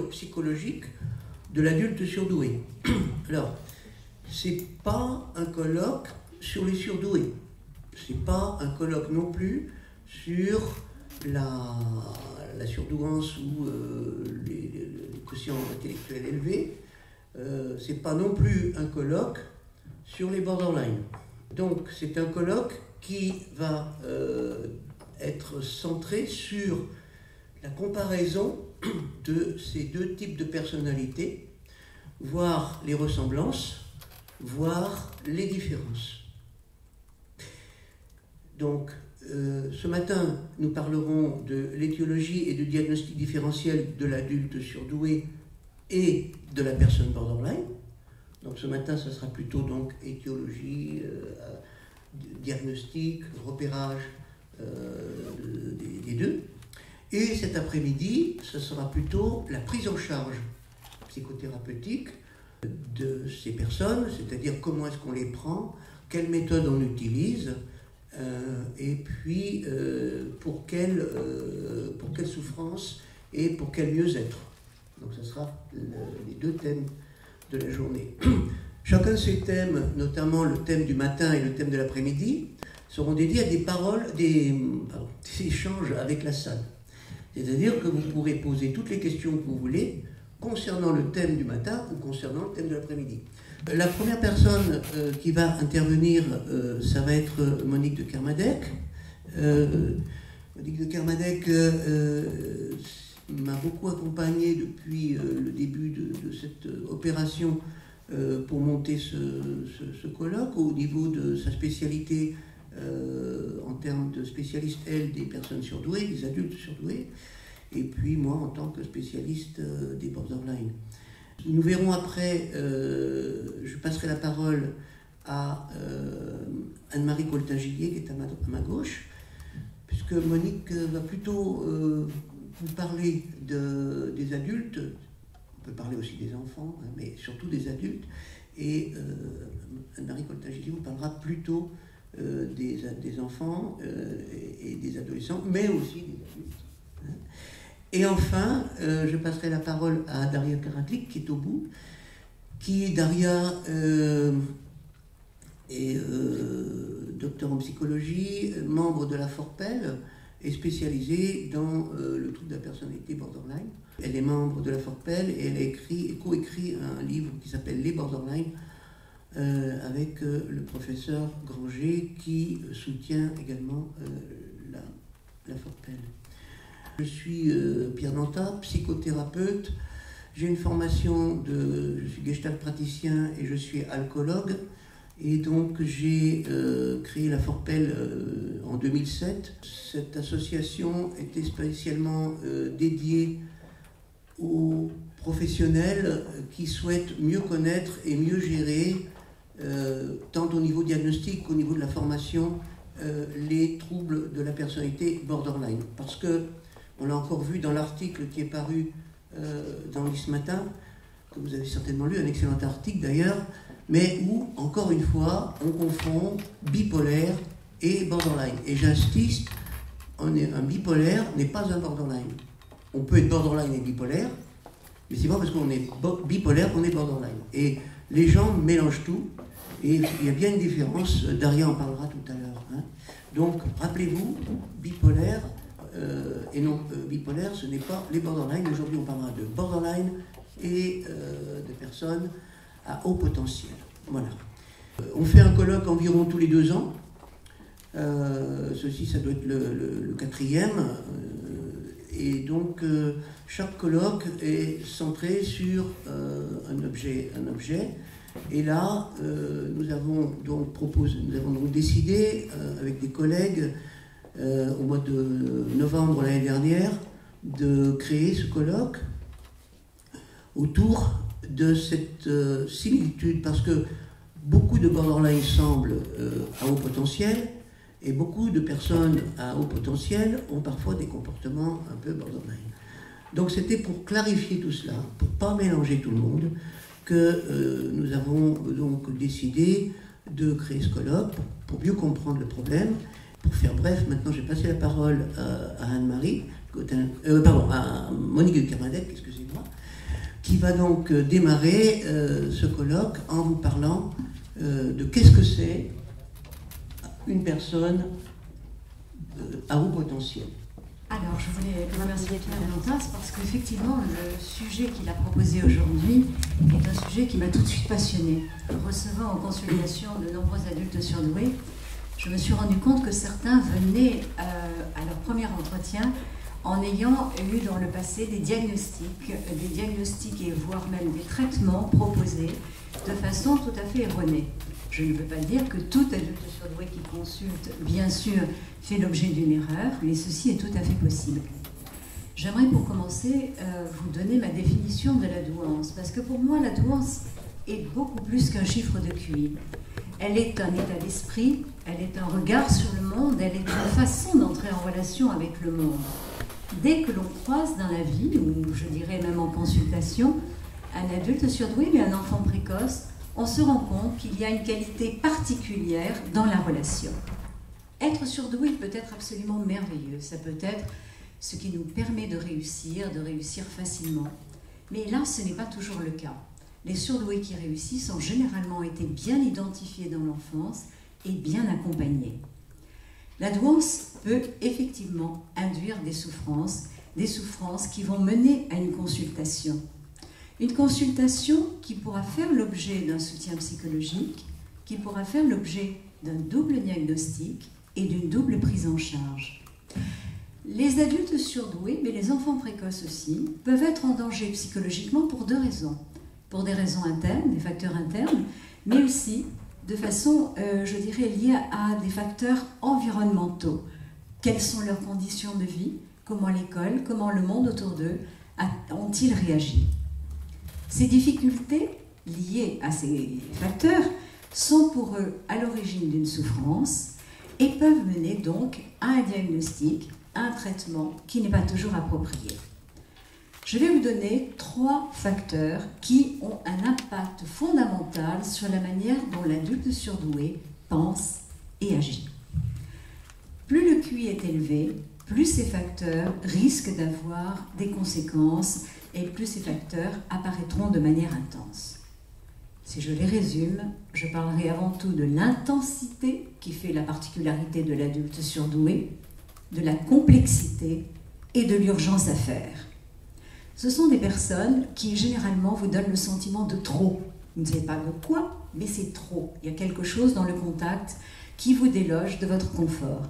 nature psychologique de l'adulte surdoué. Alors, c'est pas un colloque sur les surdoués. C'est pas un colloque non plus sur la surdouance ou les quotients intellectuels élevés. C'est pas non plus un colloque sur les borderline. Donc, c'est un colloque qui va être centré sur la comparaison de ces deux types de personnalités, voir les ressemblances, voir les différences. Donc, ce matin, nous parlerons de l'étiologie et du diagnostic différentiel de l'adulte surdoué et de la personne borderline. Donc, ce matin, ce sera plutôt donc étiologie, diagnostic, repérage des deux. Et cet après-midi, ce sera plutôt la prise en charge psychothérapeutique de ces personnes, c'est-à-dire comment est-ce qu'on les prend, quelle méthode on utilise, et puis pour quelle souffrance et pour quel mieux-être. Donc ce sera les deux thèmes de la journée. Chacun de ces thèmes, notamment le thème du matin et le thème de l'après-midi, seront dédiés à des échanges avec la salle. C'est-à-dire que vous pourrez poser toutes les questions que vous voulez concernant le thème du matin ou concernant le thème de l'après-midi. La première personne qui va intervenir, ça va être Monique de Kermadec. Monique de Kermadec m'a beaucoup accompagné depuis le début de cette opération pour monter ce colloque au niveau de sa spécialité en termes de spécialiste, elle, des personnes surdouées, des adultes surdoués, et puis moi en tant que spécialiste des borderline. Nous verrons après, je passerai la parole à Anne-Marie Coltin-Gillier qui est à ma gauche, puisque Monique va plutôt vous parler des adultes, on peut parler aussi des enfants, hein, mais surtout des adultes, et Anne-Marie Coltin-Gillier vous parlera plutôt des enfants et des adolescents, mais aussi des adultes. Hein. Et enfin, je passerai la parole à Daria Karatlik, qui est au bout, qui, Daria, est docteur en psychologie, membre de la Forpel, est spécialisée dans le trouble de la personnalité borderline. Elle est membre de la Forpel et elle a coécrit un livre qui s'appelle Les Borderline, avec le professeur Granger qui soutient également la Forpel. Je suis Pierre Nantat, psychothérapeute. J'ai une formation je suis gestalt praticien et je suis alcoologue. Et donc j'ai créé la Forpel en 2007. Cette association était spécialement dédiée aux professionnels qui souhaitent mieux connaître et mieux gérer tant au niveau diagnostique qu'au niveau de la formation, les troubles de la personnalité borderline. Parce que, on l'a encore vu dans l'article qui est paru dans ce matin, que vous avez certainement lu, un excellent article d'ailleurs, mais où, encore une fois, on confond bipolaire et borderline. Et j'insiste, un bipolaire n'est pas un borderline. On peut être borderline et bipolaire, mais c'est pas parce qu'on est bipolaire qu'on est borderline. Et les gens mélangent tout. Et il y a bien une différence, Daria en parlera tout à l'heure. Hein. Donc, rappelez-vous, bipolaire et non bipolaire, ce n'est pas les borderline. Aujourd'hui, on parlera de borderline et de personnes à haut potentiel. Voilà. On fait un colloque environ tous les 2 ans. Ceci, ça doit être le 4e. Et donc, chaque colloque est centré sur un objet. Et là, nous avons donc décidé, avec des collègues, au mois de novembre l'année dernière, de créer ce colloque autour de cette similitude, parce que beaucoup de borderline semblent à haut potentiel, et beaucoup de personnes à haut potentiel ont parfois des comportements un peu borderline. Donc c'était pour clarifier tout cela, pour ne pas mélanger tout le monde, que nous avons donc décidé de créer ce colloque pour mieux comprendre le problème. Pour faire bref, maintenant j'ai passé la parole à Anne-Marie à Monique de Kermadec, excusez-moi, qui va donc démarrer ce colloque en vous parlant de qu'est-ce que c'est une personne à haut potentiel. Alors, je voulais remercier Pierre Valentas parce qu'effectivement, le sujet qu'il a proposé aujourd'hui est un sujet qui m'a tout de suite passionnée. Recevant en consultation de nombreux adultes surdoués, je me suis rendu compte que certains venaient à leur premier entretien en ayant eu dans le passé des diagnostics et voire même des traitements proposés de façon tout à fait erronée. Je ne veux pas dire que tout adulte surdoué qui consulte, bien sûr, fait l'objet d'une erreur, mais ceci est tout à fait possible. J'aimerais pour commencer vous donner ma définition de la douance, parce que pour moi la douance est beaucoup plus qu'un chiffre de QI. Elle est un état d'esprit, elle est un regard sur le monde, elle est une façon d'entrer en relation avec le monde. Dès que l'on croise dans la vie, ou je dirais même en consultation, un adulte surdoué mais un enfant précoce, on se rend compte qu'il y a une qualité particulière dans la relation. Être surdoué peut être absolument merveilleux, ça peut être ce qui nous permet de réussir facilement. Mais là, ce n'est pas toujours le cas. Les surdoués qui réussissent ont généralement été bien identifiés dans l'enfance et bien accompagnés. La douance peut effectivement induire des souffrances qui vont mener à une consultation. Une consultation qui pourra faire l'objet d'un soutien psychologique, qui pourra faire l'objet d'un double diagnostic et d'une double prise en charge. Les adultes surdoués, mais les enfants précoces aussi, peuvent être en danger psychologiquement pour deux raisons. Pour des raisons internes, des facteurs internes, mais aussi de façon, je dirais, liée à des facteurs environnementaux. Quelles sont leurs conditions de vie? Comment l'école, comment le monde autour d'eux ont-ils réagi? Ces difficultés liées à ces facteurs sont pour eux à l'origine d'une souffrance et peuvent mener donc à un diagnostic, à un traitement qui n'est pas toujours approprié. Je vais vous donner 3 facteurs qui ont un impact fondamental sur la manière dont l'adulte surdoué pense et agit. Plus le QI est élevé, plus ces facteurs risquent d'avoir des conséquences et plus ces facteurs apparaîtront de manière intense. Si je les résume, je parlerai avant tout de l'intensité qui fait la particularité de l'adulte surdoué, de la complexité et de l'urgence à faire. Ce sont des personnes qui généralement vous donnent le sentiment de trop. Vous ne savez pas de quoi, mais c'est trop. Il y a quelque chose dans le contact qui vous déloge de votre confort.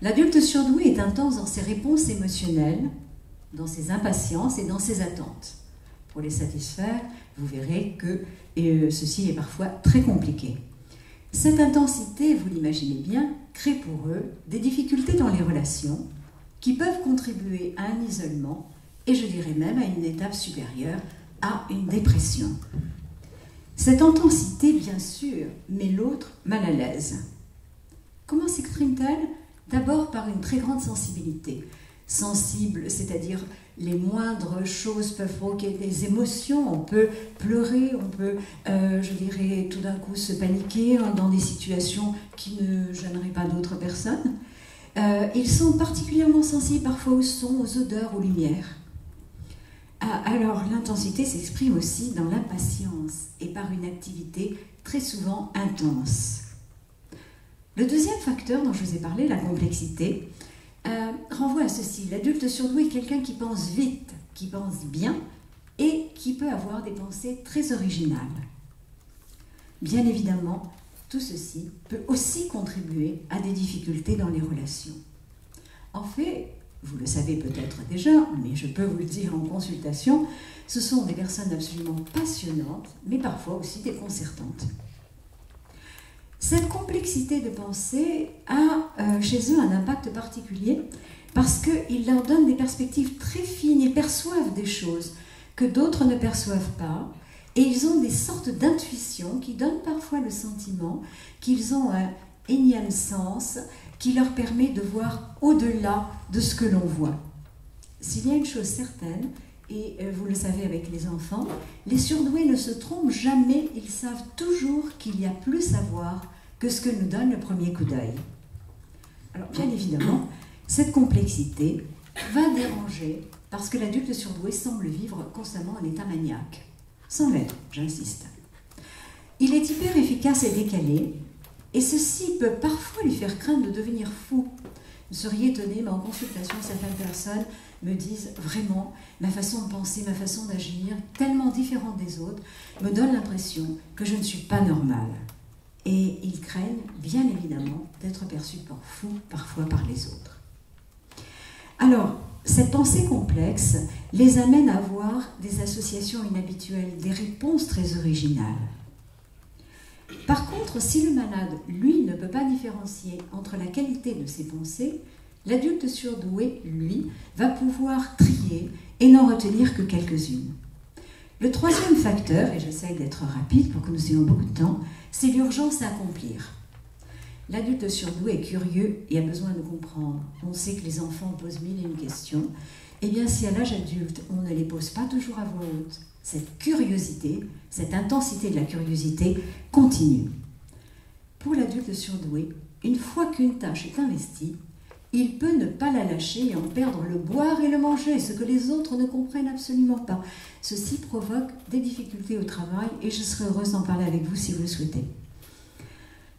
L'adulte surdoué est intense dans ses réponses émotionnelles, dans ses impatiences et dans ses attentes. Pour les satisfaire, vous verrez que ceci est parfois très compliqué. Cette intensité, vous l'imaginez bien, crée pour eux des difficultés dans les relations qui peuvent contribuer à un isolement et je dirais même à une étape supérieure, à une dépression. Cette intensité, bien sûr, met l'autre mal à l'aise. Comment s'exprime-t-elle? D'abord par une très grande sensibilité. Sensible, c'est-à-dire les moindres choses peuvent provoquer des émotions, on peut pleurer, on peut, je dirais, tout d'un coup se paniquer dans des situations qui ne gêneraient pas d'autres personnes. Ils sont particulièrement sensibles parfois aux sons, aux odeurs, aux lumières. Alors l'intensité s'exprime aussi dans l'impatience et par une activité très souvent intense. Le deuxième facteur dont je vous ai parlé, la complexité, renvoie à ceci. L'adulte surdoué est quelqu'un qui pense vite, qui pense bien et qui peut avoir des pensées très originales. Bien évidemment, tout ceci peut aussi contribuer à des difficultés dans les relations. En fait, vous le savez peut-être déjà, mais je peux vous le dire en consultation, ce sont des personnes absolument passionnantes, mais parfois aussi déconcertantes. Cette complexité de pensée a chez eux un impact particulier parce qu'il leur donne des perspectives très fines, ils perçoivent des choses que d'autres ne perçoivent pas et ils ont des sortes d'intuitions qui donnent parfois le sentiment qu'ils ont un énième sens qui leur permet de voir au-delà de ce que l'on voit. S'il y a une chose certaine, et vous le savez avec les enfants, les surdoués ne se trompent jamais, ils savent toujours qu'il y a plus à voir que ce que nous donne le premier coup d'œil. Alors bien évidemment, cette complexité va déranger parce que l'adulte surdoué semble vivre constamment en état maniaque. Sans l'être, j'insiste. Il est hyper efficace et décalé, et ceci peut parfois lui faire craindre de devenir fou. Vous seriez étonné, mais en consultation, certaines personnes me disent vraiment ma façon de penser, ma façon d'agir, tellement différente des autres, me donne l'impression que je ne suis pas normale. Et ils craignent, bien évidemment, d'être perçus pour fous, parfois par les autres. Alors, cette pensée complexe les amène à avoir des associations inhabituelles, des réponses très originales. Par contre, si le malade, lui, ne peut pas différencier entre la qualité de ses pensées, l'adulte surdoué, lui, va pouvoir trier et n'en retenir que quelques-unes. Le troisième facteur, et j'essaie d'être rapide pour que nous ayons beaucoup de temps, c'est l'urgence à accomplir. L'adulte surdoué est curieux et a besoin de comprendre. On sait que les enfants posent mille et une questions. Eh bien, si à l'âge adulte, on ne les pose pas toujours à voix haute, cette curiosité, cette intensité de la curiosité continue. Pour l'adulte surdoué, une fois qu'une tâche est investie, il peut ne pas la lâcher et en perdre le boire et le manger, ce que les autres ne comprennent absolument pas. Ceci provoque des difficultés au travail et je serai heureuse d'en parler avec vous si vous le souhaitez.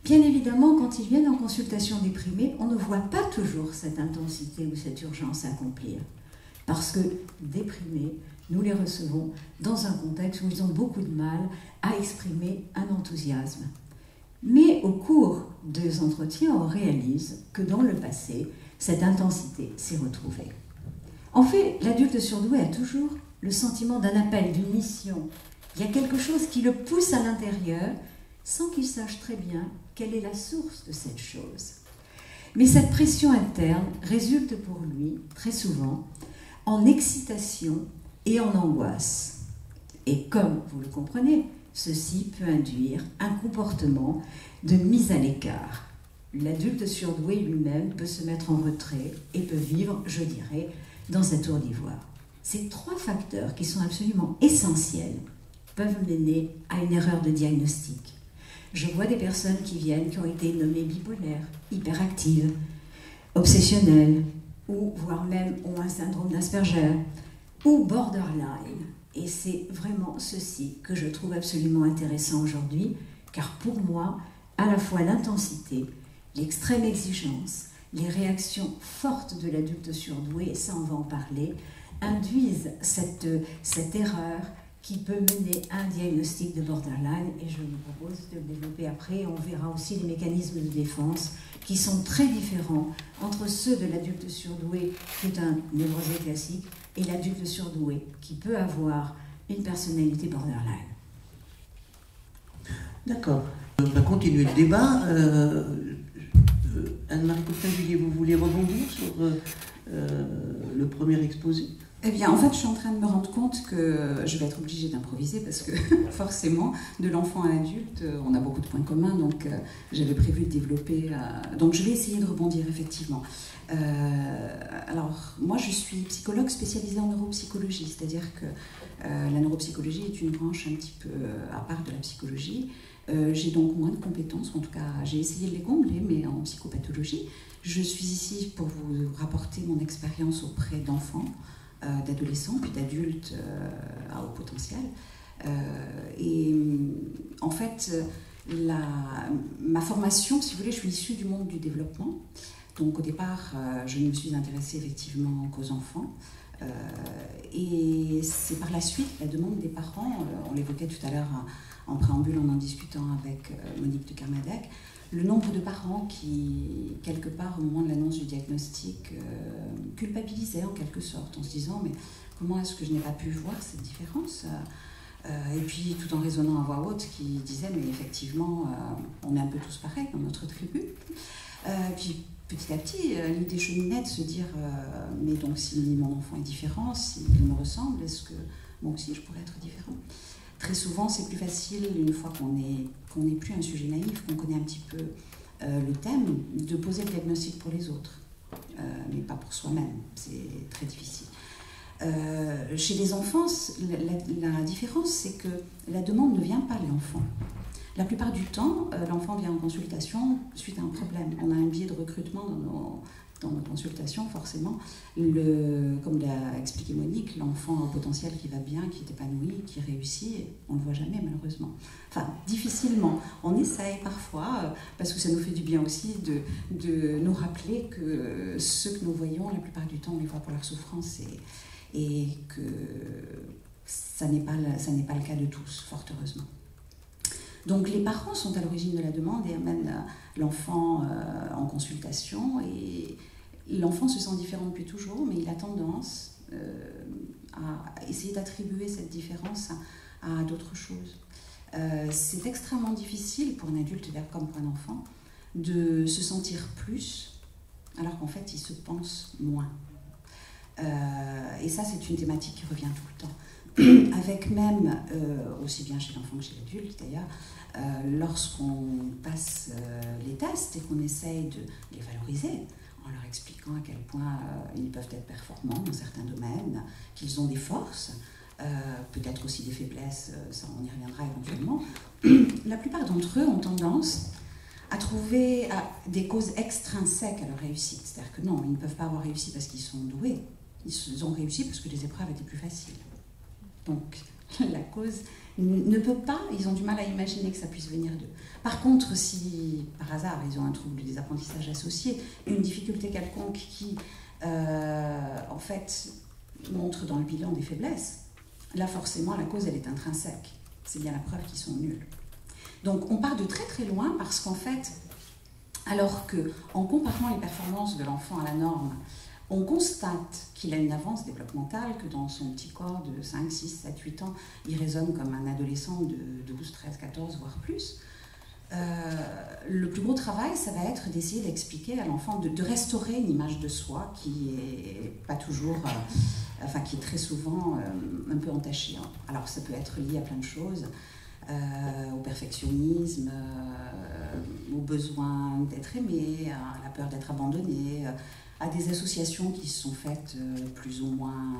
Bien évidemment, quand ils viennent en consultation déprimée, on ne voit pas toujours cette intensité ou cette urgence à accomplir. Parce que déprimés, nous les recevons dans un contexte où ils ont beaucoup de mal à exprimer un enthousiasme. Mais au cours des entretiens, on réalise que dans le passé, cette intensité s'est retrouvée. En fait, l'adulte surdoué a toujours le sentiment d'un appel, d'une mission. Il y a quelque chose qui le pousse à l'intérieur sans qu'il sache très bien quelle est la source de cette chose. Mais cette pression interne résulte pour lui, très souvent, en excitation et en angoisse. Et comme vous le comprenez, ceci peut induire un comportement de mise à l'écart. L'adulte surdoué lui-même peut se mettre en retrait et peut vivre, je dirais, dans sa tour d'ivoire. Ces trois facteurs qui sont absolument essentiels peuvent mener à une erreur de diagnostic. Je vois des personnes qui viennent, qui ont été nommées bipolaires, hyperactives, obsessionnelles, ou voire même ont un syndrome d'Asperger, ou borderline. Et c'est vraiment ceci que je trouve absolument intéressant aujourd'hui, car pour moi, à la fois l'intensité, l'extrême exigence, les réactions fortes de l'adulte surdoué, et ça on va en parler, induisent cette erreur qui peut mener à un diagnostic de borderline, et je vous propose de le développer après. On verra aussi les mécanismes de défense qui sont très différents entre ceux de l'adulte surdoué, qui est un névrosé classique, et l'adulte surdoué, qui peut avoir une personnalité borderline. D'accord. On va continuer le débat. Anne-Marie Courtin-Julier, vous voulez rebondir sur le premier exposé ? Eh bien, en fait, je suis en train de me rendre compte que je vais être obligée d'improviser parce que forcément, de l'enfant à l'adulte, on a beaucoup de points communs, donc j'avais prévu de développer... donc, je vais essayer de rebondir, effectivement. Alors, moi, je suis psychologue spécialisée en neuropsychologie, c'est-à-dire que la neuropsychologie est une branche un petit peu à part de la psychologie. J'ai donc moins de compétences, en tout cas, j'ai essayé de les combler, mais en psychopathologie. Je suis ici pour vous rapporter mon expérience auprès d'enfants, d'adolescents, puis d'adultes à haut potentiel. Et en fait, ma formation, si vous voulez, je suis issue du monde du développement. Donc au départ, je ne me suis intéressée effectivement qu'aux enfants. Et c'est par la suite la demande des parents, on l'évoquait tout à l'heure en préambule en discutant avec Monique de Kermadec, le nombre de parents qui, quelque part, au moment de l'annonce du diagnostic, culpabilisaient en quelque sorte, en se disant « mais comment est-ce que je n'ai pas pu voir cette différence ?» Et puis, tout en raisonnant à voix haute, qui disait « mais effectivement, on est un peu tous pareils dans notre tribu. » Puis, petit à petit, l'idée cheminait de se dire « mais donc, si mon enfant est différent, s'il me ressemble, est-ce que moi aussi, je pourrais être différent ?» Très souvent, c'est plus facile, une fois qu'on n'est plus un sujet naïf, qu'on connaît un petit peu le thème, de poser le diagnostic pour les autres, mais pas pour soi-même. C'est très difficile. Chez les enfants, la différence, c'est que la demande ne vient pas de l'enfant. La plupart du temps, l'enfant vient en consultation suite à un problème. On a un biais de recrutement dans nos dans nos consultations, forcément, comme l'a expliqué Monique, l'enfant au potentiel qui va bien, qui est épanoui, qui réussit, on ne le voit jamais malheureusement. Enfin, difficilement. On essaye parfois, parce que ça nous fait du bien aussi de nous rappeler que ceux que nous voyons, la plupart du temps, on les voit pour leur souffrance et que ça n'est pas le cas de tous, fort heureusement. Donc les parents sont à l'origine de la demande et amènent l'enfant en consultation, et l'enfant se sent différent depuis toujours, mais il a tendance à essayer d'attribuer cette différence à d'autres choses. C'est extrêmement difficile pour un adulte comme pour un enfant de se sentir plus alors qu'en fait il se pense moins. Et ça, c'est une thématique qui revient tout le temps. Avec même, aussi bien chez l'enfant que chez l'adulte d'ailleurs, lorsqu'on passe les tests et qu'on essaye de les valoriser en leur expliquant à quel point ils peuvent être performants dans certains domaines, qu'ils ont des forces, peut-être aussi des faiblesses, ça on y reviendra éventuellement, la plupart d'entre eux ont tendance à trouver des causes extrinsèques à leur réussite. C'est-à-dire que non, ils ne peuvent pas avoir réussi parce qu'ils sont doués, ils ont réussi parce que les épreuves étaient plus faciles. Donc la cause ne peut pas, ils ont du mal à imaginer que ça puisse venir d'eux. Par contre, si par hasard ils ont un trouble des apprentissages associés, une difficulté quelconque qui en fait montre dans le bilan des faiblesses, là forcément la cause elle est intrinsèque, c'est bien la preuve qu'ils sont nuls. Donc on part de très très loin parce qu'en fait, alors qu'en comparant les performances de l'enfant à la norme, on constate qu'il a une avance développementale, que dans son petit corps de 5, 6, 7, 8 ans, il raisonne comme un adolescent de 12, 13, 14, voire plus. Le plus gros travail, ça va être d'essayer d'expliquer à l'enfant, de restaurer une image de soi qui est pas toujours, enfin qui est très souvent un peu entachée. Alors ça peut être lié à plein de choses, au perfectionnisme, au besoin d'être aimé, à la peur d'être abandonné, à des associations qui se sont faites plus ou moins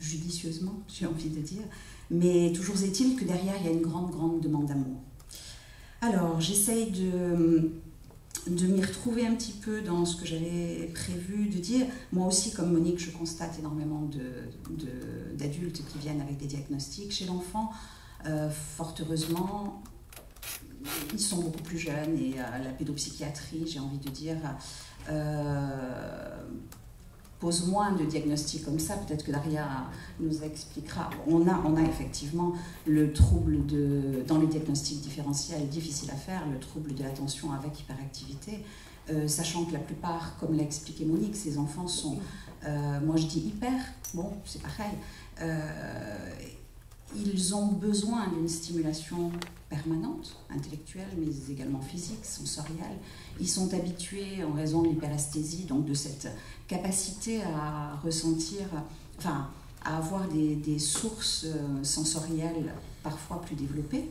judicieusement, j'ai envie de dire. Mais toujours est-il que derrière, il y a une grande, grande demande d'amour. Alors, j'essaye de m'y retrouver un petit peu dans ce que j'avais prévu de dire. Moi aussi, comme Monique, je constate énormément d'adultes qui viennent avec des diagnostics. Chez l'enfant, fort heureusement, ils sont beaucoup plus jeunes et la pédopsychiatrie, j'ai envie de dire, pose moins de diagnostics comme ça. Peut-être que Daria nous expliquera. On a effectivement le trouble dans les diagnostics différentiels difficile à faire, le trouble de l'attention avec hyperactivité, sachant que la plupart, comme l'a expliqué Monique, ces enfants sont, moi je dis hyper, bon c'est pareil, ils ont besoin d'une stimulation permanente, intellectuelle, mais également physique, sensorielle. Ils sont habitués, en raison de l'hyperesthésie, donc de cette capacité à ressentir, enfin, à avoir des sources sensorielles parfois plus développées.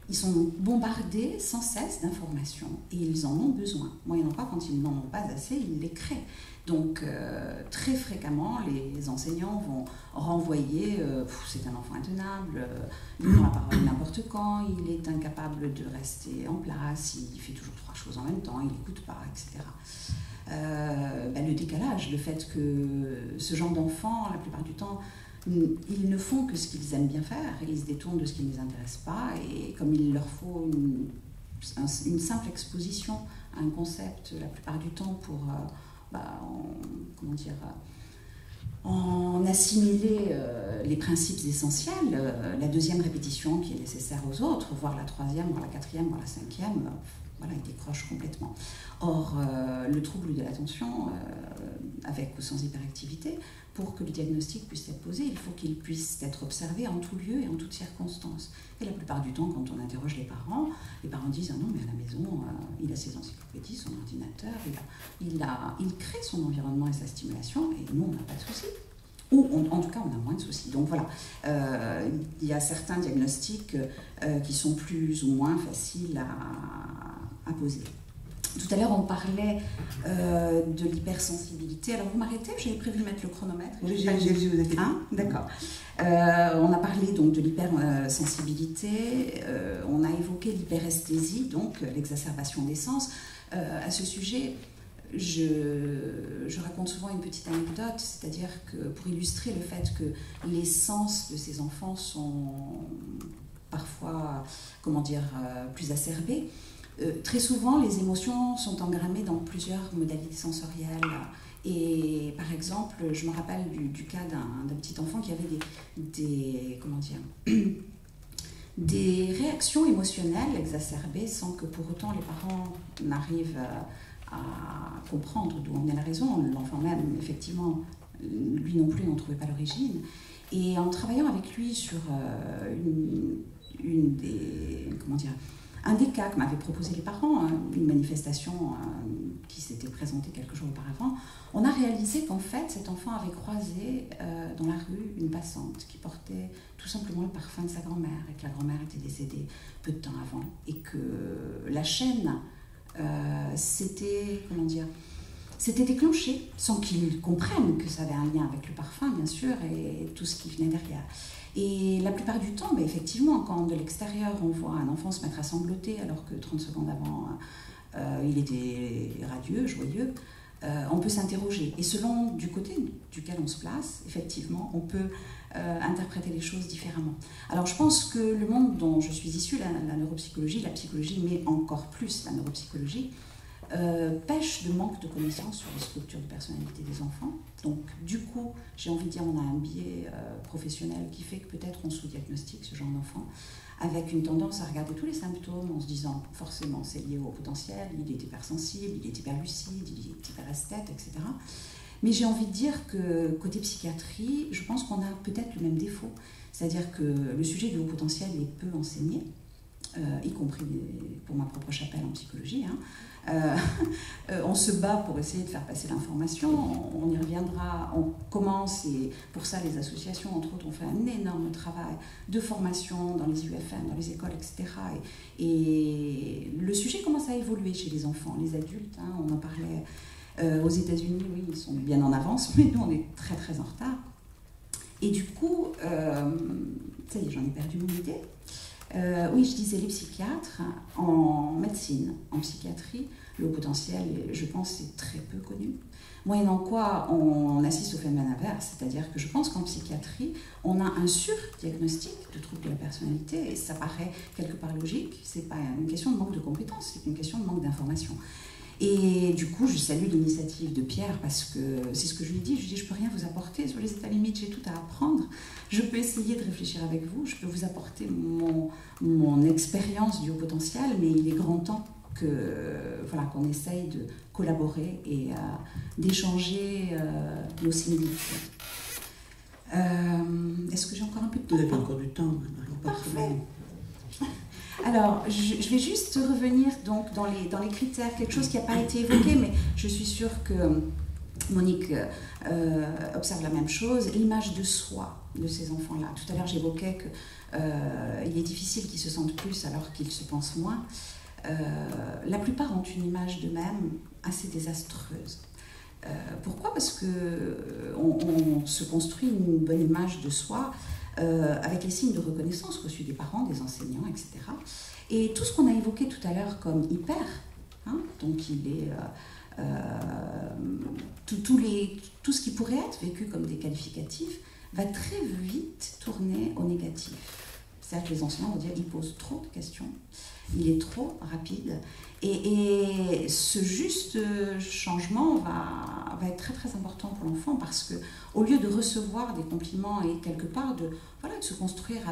Ils sont bombardés sans cesse d'informations et ils en ont besoin. Moyennant pas, quand ils n'en ont pas assez, ils les créent. Donc, très fréquemment, les enseignants vont renvoyer c'est un enfant intenable, il prend la parole n'importe quand, il est incapable de rester en place, il fait toujours 3 choses en même temps, il n'écoute pas, etc. Le décalage, le fait que ce genre d'enfants, la plupart du temps, ils ne font que ce qu'ils aiment bien faire, et ils se détournent de ce qui ne les intéresse pas, et comme il leur faut une simple exposition à un concept, la plupart du temps, pour en assimiler les principes essentiels, la deuxième répétition qui est nécessaire aux autres, voire la troisième, voire la quatrième, voire la cinquième, voilà, il décroche complètement. Or, le trouble de l'attention, avec ou sans hyperactivité, pour que le diagnostic puisse être posé, il faut qu'il puisse être observé en tout lieu et en toutes circonstances. Et la plupart du temps, quand on interroge les parents disent « Ah non, mais à la maison, il a ses encyclopédies, son ordinateur, il crée son environnement et sa stimulation, et nous, on n'a pas de soucis. » Ou en tout cas, on a moins de soucis. Donc voilà, il y a certains diagnostics qui sont plus ou moins faciles à poser. Tout à l'heure, on parlait de l'hypersensibilité. Alors, vous m'arrêtez? J'avais prévu de mettre le chronomètre. Oui, j'ai vu, vous avez dit. D'accord. On a parlé donc de l'hypersensibilité. On a évoqué l'hyperesthésie, donc l'exacerbation des sens. À ce sujet, je raconte souvent une petite anecdote, c'est-à-dire que pour illustrer le fait que les sens de ces enfants sont parfois, comment dire, plus acerbés, très souvent les émotions sont engrammées dans plusieurs modalités sensorielles. Et par exemple, je me rappelle du cas d'un petit enfant qui avait comment dire, des réactions émotionnelles exacerbées sans que pour autant les parents n'arrivent à comprendre d'où en est la raison. L'enfant même, effectivement, lui non plus n'en trouvait pas l'origine. Et en travaillant avec lui sur comment dire, un des cas que m'avaient proposé les parents, une manifestation qui s'était présentée quelques jours auparavant, on a réalisé qu'en fait, cet enfant avait croisé dans la rue une passante qui portait tout simplement le parfum de sa grand-mère, et que la grand-mère était décédée peu de temps avant, et que la chaîne s'était déclenchée, sans qu'ils comprennent que ça avait un lien avec le parfum, bien sûr, et tout ce qui venait derrière. Et la plupart du temps, effectivement, quand de l'extérieur on voit un enfant se mettre à sangloter alors que 30 secondes avant il était radieux, joyeux, on peut s'interroger. Et selon du côté duquel on se place, effectivement, on peut interpréter les choses différemment. Alors je pense que le monde dont je suis issue, la neuropsychologie, la psychologie, mais encore plus la neuropsychologie, pêche de manque de connaissances sur les structures de personnalité des enfants. Donc du coup, j'ai envie de dire, on a un biais professionnel qui fait que peut-être on sous-diagnostique ce genre d'enfant, avec une tendance à regarder tous les symptômes en se disant forcément c'est lié au potentiel, il est hypersensible, il est hyperlucide, il est hyperesthète, etc. Mais j'ai envie de dire que côté psychiatrie, je pense qu'on a peut-être le même défaut, c'est-à-dire que le sujet du haut potentiel est peu enseigné, y compris pour ma propre chapelle en psychologie. On se bat pour essayer de faire passer l'information, on y reviendra, on commence, et pour ça les associations, entre autres, ont fait un énorme travail de formation dans les UFM, dans les écoles, etc. Et le sujet commence à évoluer chez les enfants, les adultes, on en parlait aux États-Unis, oui, ils sont bien en avance, mais nous on est très très en retard. Et du coup, ça y est, j'en ai perdu mon idée. Oui, je disais les psychiatres, en médecine, en psychiatrie, le haut potentiel, je pense, c'est très peu connu. Moyennant quoi, on assiste au phénomène inverse, c'est-à-dire que je pense qu'en psychiatrie, on a un surdiagnostic de troubles de la personnalité, et ça paraît quelque part logique, c'est pas une question de manque de compétences, c'est une question de manque d'information. Et du coup, je salue l'initiative de Pierre parce que c'est ce que je lui dis. Je lui dis, je peux rien vous apporter sur les états limites, j'ai tout à apprendre. Je peux essayer de réfléchir avec vous, je peux vous apporter mon expérience du haut potentiel, mais il est grand temps qu'on essaye de collaborer et d'échanger nos similitudes. Est-ce que j'ai encore un peu de temps? Vous avez encore du temps. Parfait. Alors, je vais juste revenir donc dans les critères, quelque chose qui n'a pas été évoqué, mais je suis sûre que Monique observe la même chose, l'image de soi de ces enfants-là. Tout à l'heure, j'évoquais qu'il est difficile qu'ils se sentent plus alors qu'ils se pensent moins. La plupart ont une image d'eux-mêmes assez désastreuse. Pourquoi? Parce qu'on se construit une bonne image de soi avec les signes de reconnaissance reçus des parents, des enseignants, etc. Et tout ce qu'on a évoqué tout à l'heure comme hyper, donc il est tout ce qui pourrait être vécu comme des qualificatifs va très vite tourner au négatif. C'est-à-dire que les enseignants vont dire il pose trop de questions, il est trop rapide, et ce juste changement va être très très important pour l'enfant, parce que au lieu de recevoir des compliments et quelque part de se construire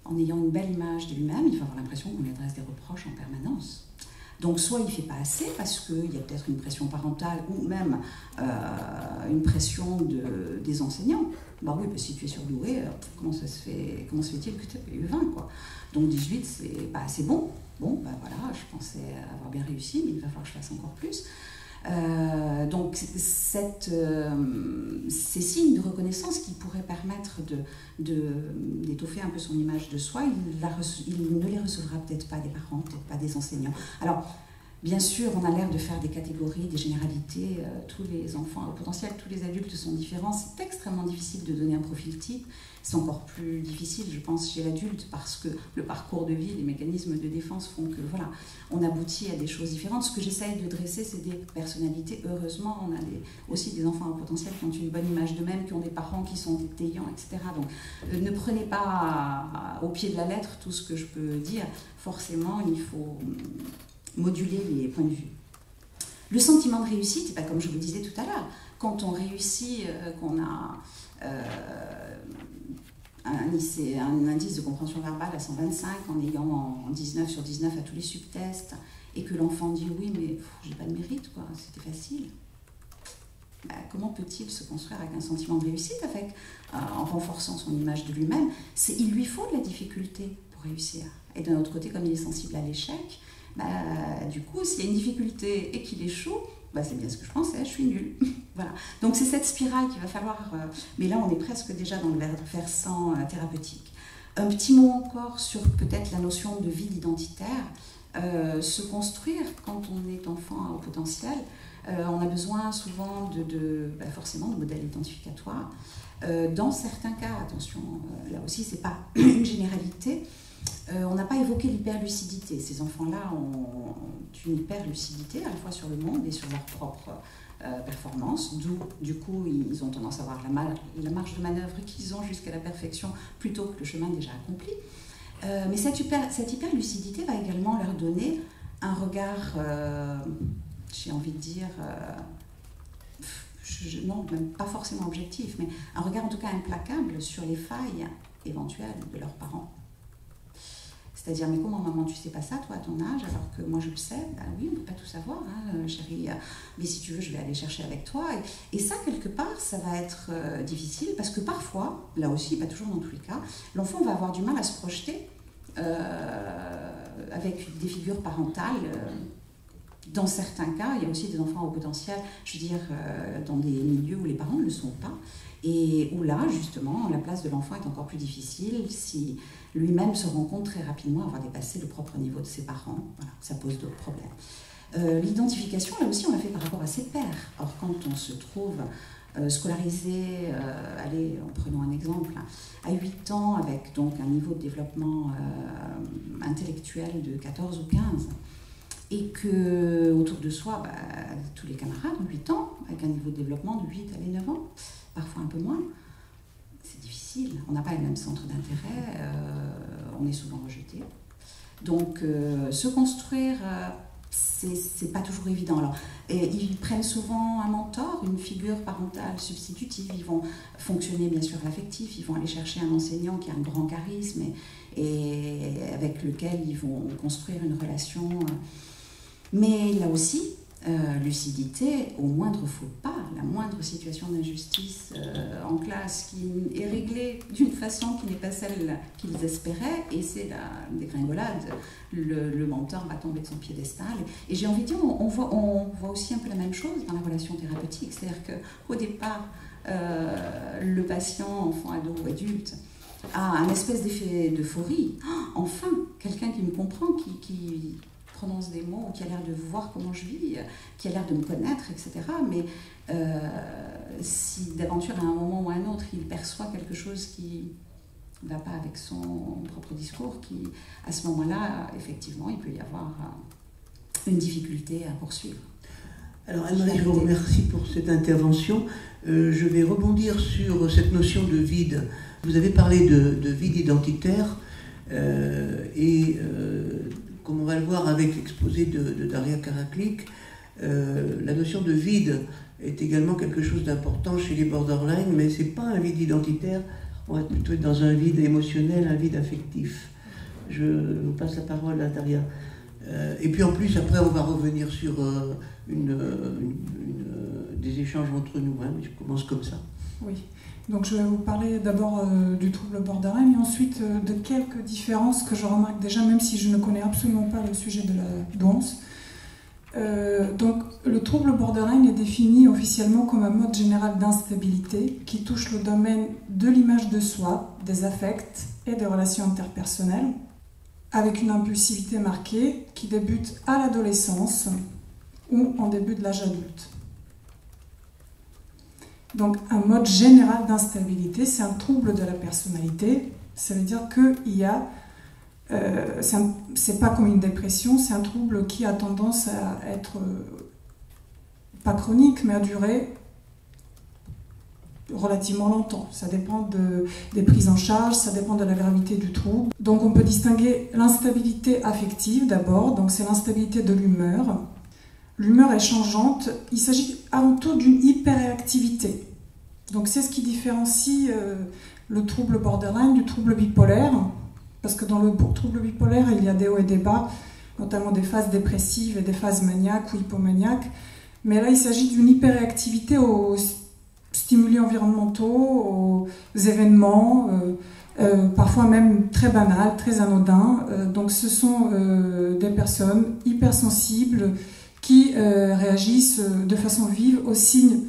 en ayant une belle image de lui-même, il va avoir l'impression qu'on lui adresse des reproches en permanence. Donc soit il ne fait pas assez parce qu'il y a peut-être une pression parentale ou même une pression des enseignants. Bah oui, si tu es surdoué, comment se fait-il que tu aies eu 20 quoi? Donc 18, c'est pas assez bon. Bon, ben voilà, je pensais avoir bien réussi, mais il va falloir que je fasse encore plus. Donc ces signes de reconnaissance qui pourraient permettre d'étoffer un peu son image de soi, il ne les recevra peut-être pas des parents, peut-être pas des enseignants. Alors, Bien sûr, on a l'air de faire des catégories, des généralités. Tous les enfants au potentiel, tous les adultes sont différents. C'est extrêmement difficile de donner un profil type. C'est encore plus difficile, je pense, chez l'adulte parce que le parcours de vie, les mécanismes de défense font que voilà, on aboutit à des choses différentes. Ce que j'essaye de dresser, c'est des personnalités. Heureusement, on a aussi des enfants au potentiel qui ont une bonne image d'eux-mêmes, qui ont des parents qui sont détaillants, etc. Donc, ne prenez pas au pied de la lettre tout ce que je peux dire. Forcément, il faut moduler les points de vue. Le sentiment de réussite, comme je vous disais tout à l'heure, quand on réussit, qu'on a un indice de compréhension verbale à 125 en ayant en 19 sur 19 à tous les subtests, et que l'enfant dit oui mais j'ai pas de mérite, quoi, c'était facile. Comment peut-il se construire avec un sentiment de réussite, en renforçant son image de lui-même? Il lui faut de la difficulté pour réussir. Et d'un autre côté, comme il est sensible à l'échec, du coup, s'il y a une difficulté et qu'il échoue, c'est bien ce que je pensais, je suis nulle. Voilà. Donc c'est cette spirale qu'il va falloir... mais là, on est presque déjà dans le versant thérapeutique. Un petit mot encore sur peut-être la notion de vide identitaire. Se construire quand on est enfant au potentiel, on a besoin souvent forcément de modèles identificatoires. Dans certains cas, attention, là aussi, c'est pas une généralité. On n'a pas évoqué l'hyperlucidité. Ces enfants-là ont une hyperlucidité à la fois sur le monde et sur leur propre performance, d'où du coup ils ont tendance à avoir la marge de manœuvre qu'ils ont jusqu'à la perfection plutôt que le chemin déjà accompli. Mais cette hyperlucidité va également leur donner un regard, j'ai envie de dire, non, même pas forcément objectif, mais un regard en tout cas implacable sur les failles éventuelles de leurs parents. C'est-à-dire, mais comment maman, tu sais pas ça, toi, à ton âge, alors que moi je le sais? Oui, on ne peut pas tout savoir, hein, chérie, mais si tu veux, je vais aller chercher avec toi. Et ça, quelque part, ça va être difficile, parce que parfois, là aussi, pas toujours dans tous les cas, l'enfant va avoir du mal à se projeter avec des figures parentales. Dans certains cas, il y a aussi des enfants au potentiel, je veux dire, dans des milieux où les parents ne le sont pas, et où là, justement, la place de l'enfant est encore plus difficile si lui-même se rend compte très rapidement avoir dépassé le propre niveau de ses parents. Voilà, ça pose d'autres problèmes. L'identification, là aussi, on l'a fait par rapport à ses pairs. Or, quand on se trouve scolarisé, allez, en prenant un exemple, à 8 ans, avec donc un niveau de développement intellectuel de 14 ou 15, et que autour de soi, tous les camarades ont 8 ans, avec un niveau de développement de 8 à 9 ans, parfois un peu moins, c'est difficile. On n'a pas les mêmes centres d'intérêt, on est souvent rejeté. Donc, se construire, c'est pas toujours évident. Alors, ils prennent souvent un mentor, une figure parentale substitutive. Ils vont fonctionner bien sûr à l'affectif, ils vont aller chercher un enseignant qui a un grand charisme et avec lequel ils vont construire une relation. Mais là aussi, lucidité au moindre faux pas, la moindre situation d'injustice en classe qui est réglée d'une façon qui n'est pas celle qu'ils espéraient, et c'est la dégringolade. Le mentor va tomber de son piédestal. Et j'ai envie de dire, on voit aussi un peu la même chose dans la relation thérapeutique, c'est-à-dire qu'au départ, le patient, enfant, ado ou adulte, a un espèce d'effet d'euphorie. Oh, enfin, quelqu'un qui me comprend, qui prononce des mots, qui a l'air de voir comment je vis, qui a l'air de me connaître, etc. Mais si d'aventure à un moment ou à un autre, il perçoit quelque chose qui ne va pas avec son propre discours, à ce moment-là, effectivement, il peut y avoir une difficulté à poursuivre. Alors Anne-Marie, je vous remercie pour cette intervention. Je vais rebondir sur cette notion de vide. Vous avez parlé de vide identitaire comme on va le voir avec l'exposé de Daria Karaklik, la notion de vide est également quelque chose d'important chez les borderline, mais ce n'est pas un vide identitaire, on va plutôt être dans un vide émotionnel, un vide affectif. Je vous passe la parole à Daria. Et puis en plus, après, on va revenir sur des échanges entre nous. Hein. Je commence comme ça. Oui. Donc je vais vous parler d'abord du trouble borderline et ensuite de quelques différences que je remarque déjà, même si je ne connais absolument pas le sujet de la douance. Donc le trouble borderline est défini officiellement comme un mode général d'instabilité qui touche le domaine de l'image de soi, des affects et des relations interpersonnelles, avec une impulsivité marquée qui débute à l'adolescence ou en début de l'âge adulte. Donc un mode général d'instabilité, c'est un trouble de la personnalité. Ça veut dire qu'il y a, c'est pas comme une dépression, c'est un trouble qui a tendance à être pas chronique, mais à durer relativement longtemps. Ça dépend des prises en charge, ça dépend de la gravité du trouble. Donc on peut distinguer l'instabilité affective d'abord, donc c'est l'instabilité de l'humeur. L'humeur est changeante, il s'agit avant tout d'une hyperréactivité. Donc c'est ce qui différencie le trouble borderline du trouble bipolaire, parce que dans le trouble bipolaire, il y a des hauts et des bas, notamment des phases dépressives et des phases maniaques ou hypomaniaques. Mais là, il s'agit d'une hyperréactivité aux stimuli environnementaux, aux événements, parfois même très banals, très anodins. Donc ce sont des personnes hypersensibles qui réagissent de façon vive aux signes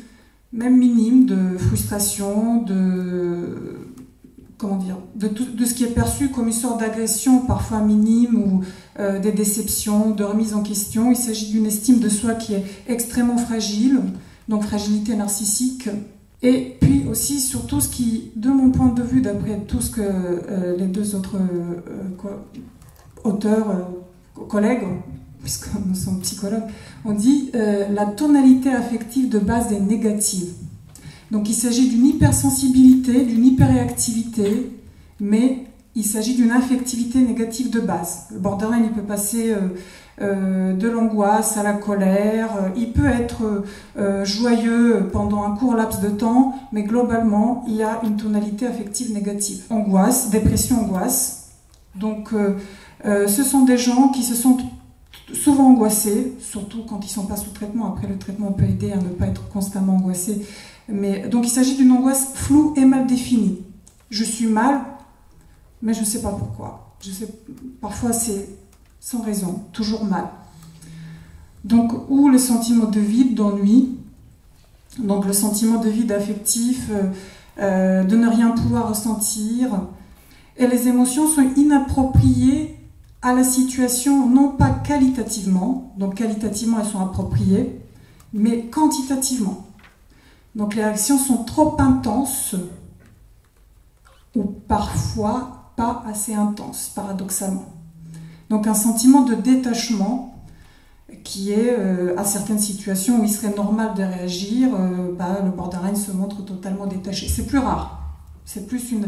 même minimes de frustration, de ce qui est perçu comme une sorte d'agression parfois minime ou des déceptions, de remise en question. Il s'agit d'une estime de soi qui est extrêmement fragile, donc fragilité narcissique. Et puis aussi, surtout, ce qui, de mon point de vue, d'après tout ce que les deux autres auteurs, collègues, puisque nous sommes psychologues, on dit la tonalité affective de base est négative. Donc il s'agit d'une hypersensibilité, d'une hyperréactivité, mais il s'agit d'une affectivité négative de base. Le borderline, il peut passer de l'angoisse à la colère, il peut être joyeux pendant un court laps de temps, mais globalement, il y a une tonalité affective négative. Angoisse, dépression, angoisse. Donc ce sont des gens qui se sont souvent angoissés, surtout quand ils ne sont pas sous traitement. Après, le traitement peut aider à ne pas être constamment angoissé. Mais, donc, il s'agit d'une angoisse floue et mal définie. Je suis mal, mais je ne sais pas pourquoi. Parfois, c'est sans raison, toujours mal. Donc, ou le sentiment de vide, d'ennui. Donc, le sentiment de vide affectif, de ne rien pouvoir ressentir. Et les émotions sont inappropriées à la situation, non pas qualitativement, donc qualitativement elles sont appropriées, mais quantitativement. Donc les réactions sont trop intenses ou parfois pas assez intenses, paradoxalement. Donc un sentiment de détachement qui est, à certaines situations où il serait normal de réagir, le borderline se montre totalement détaché. C'est plus rare, c'est plus une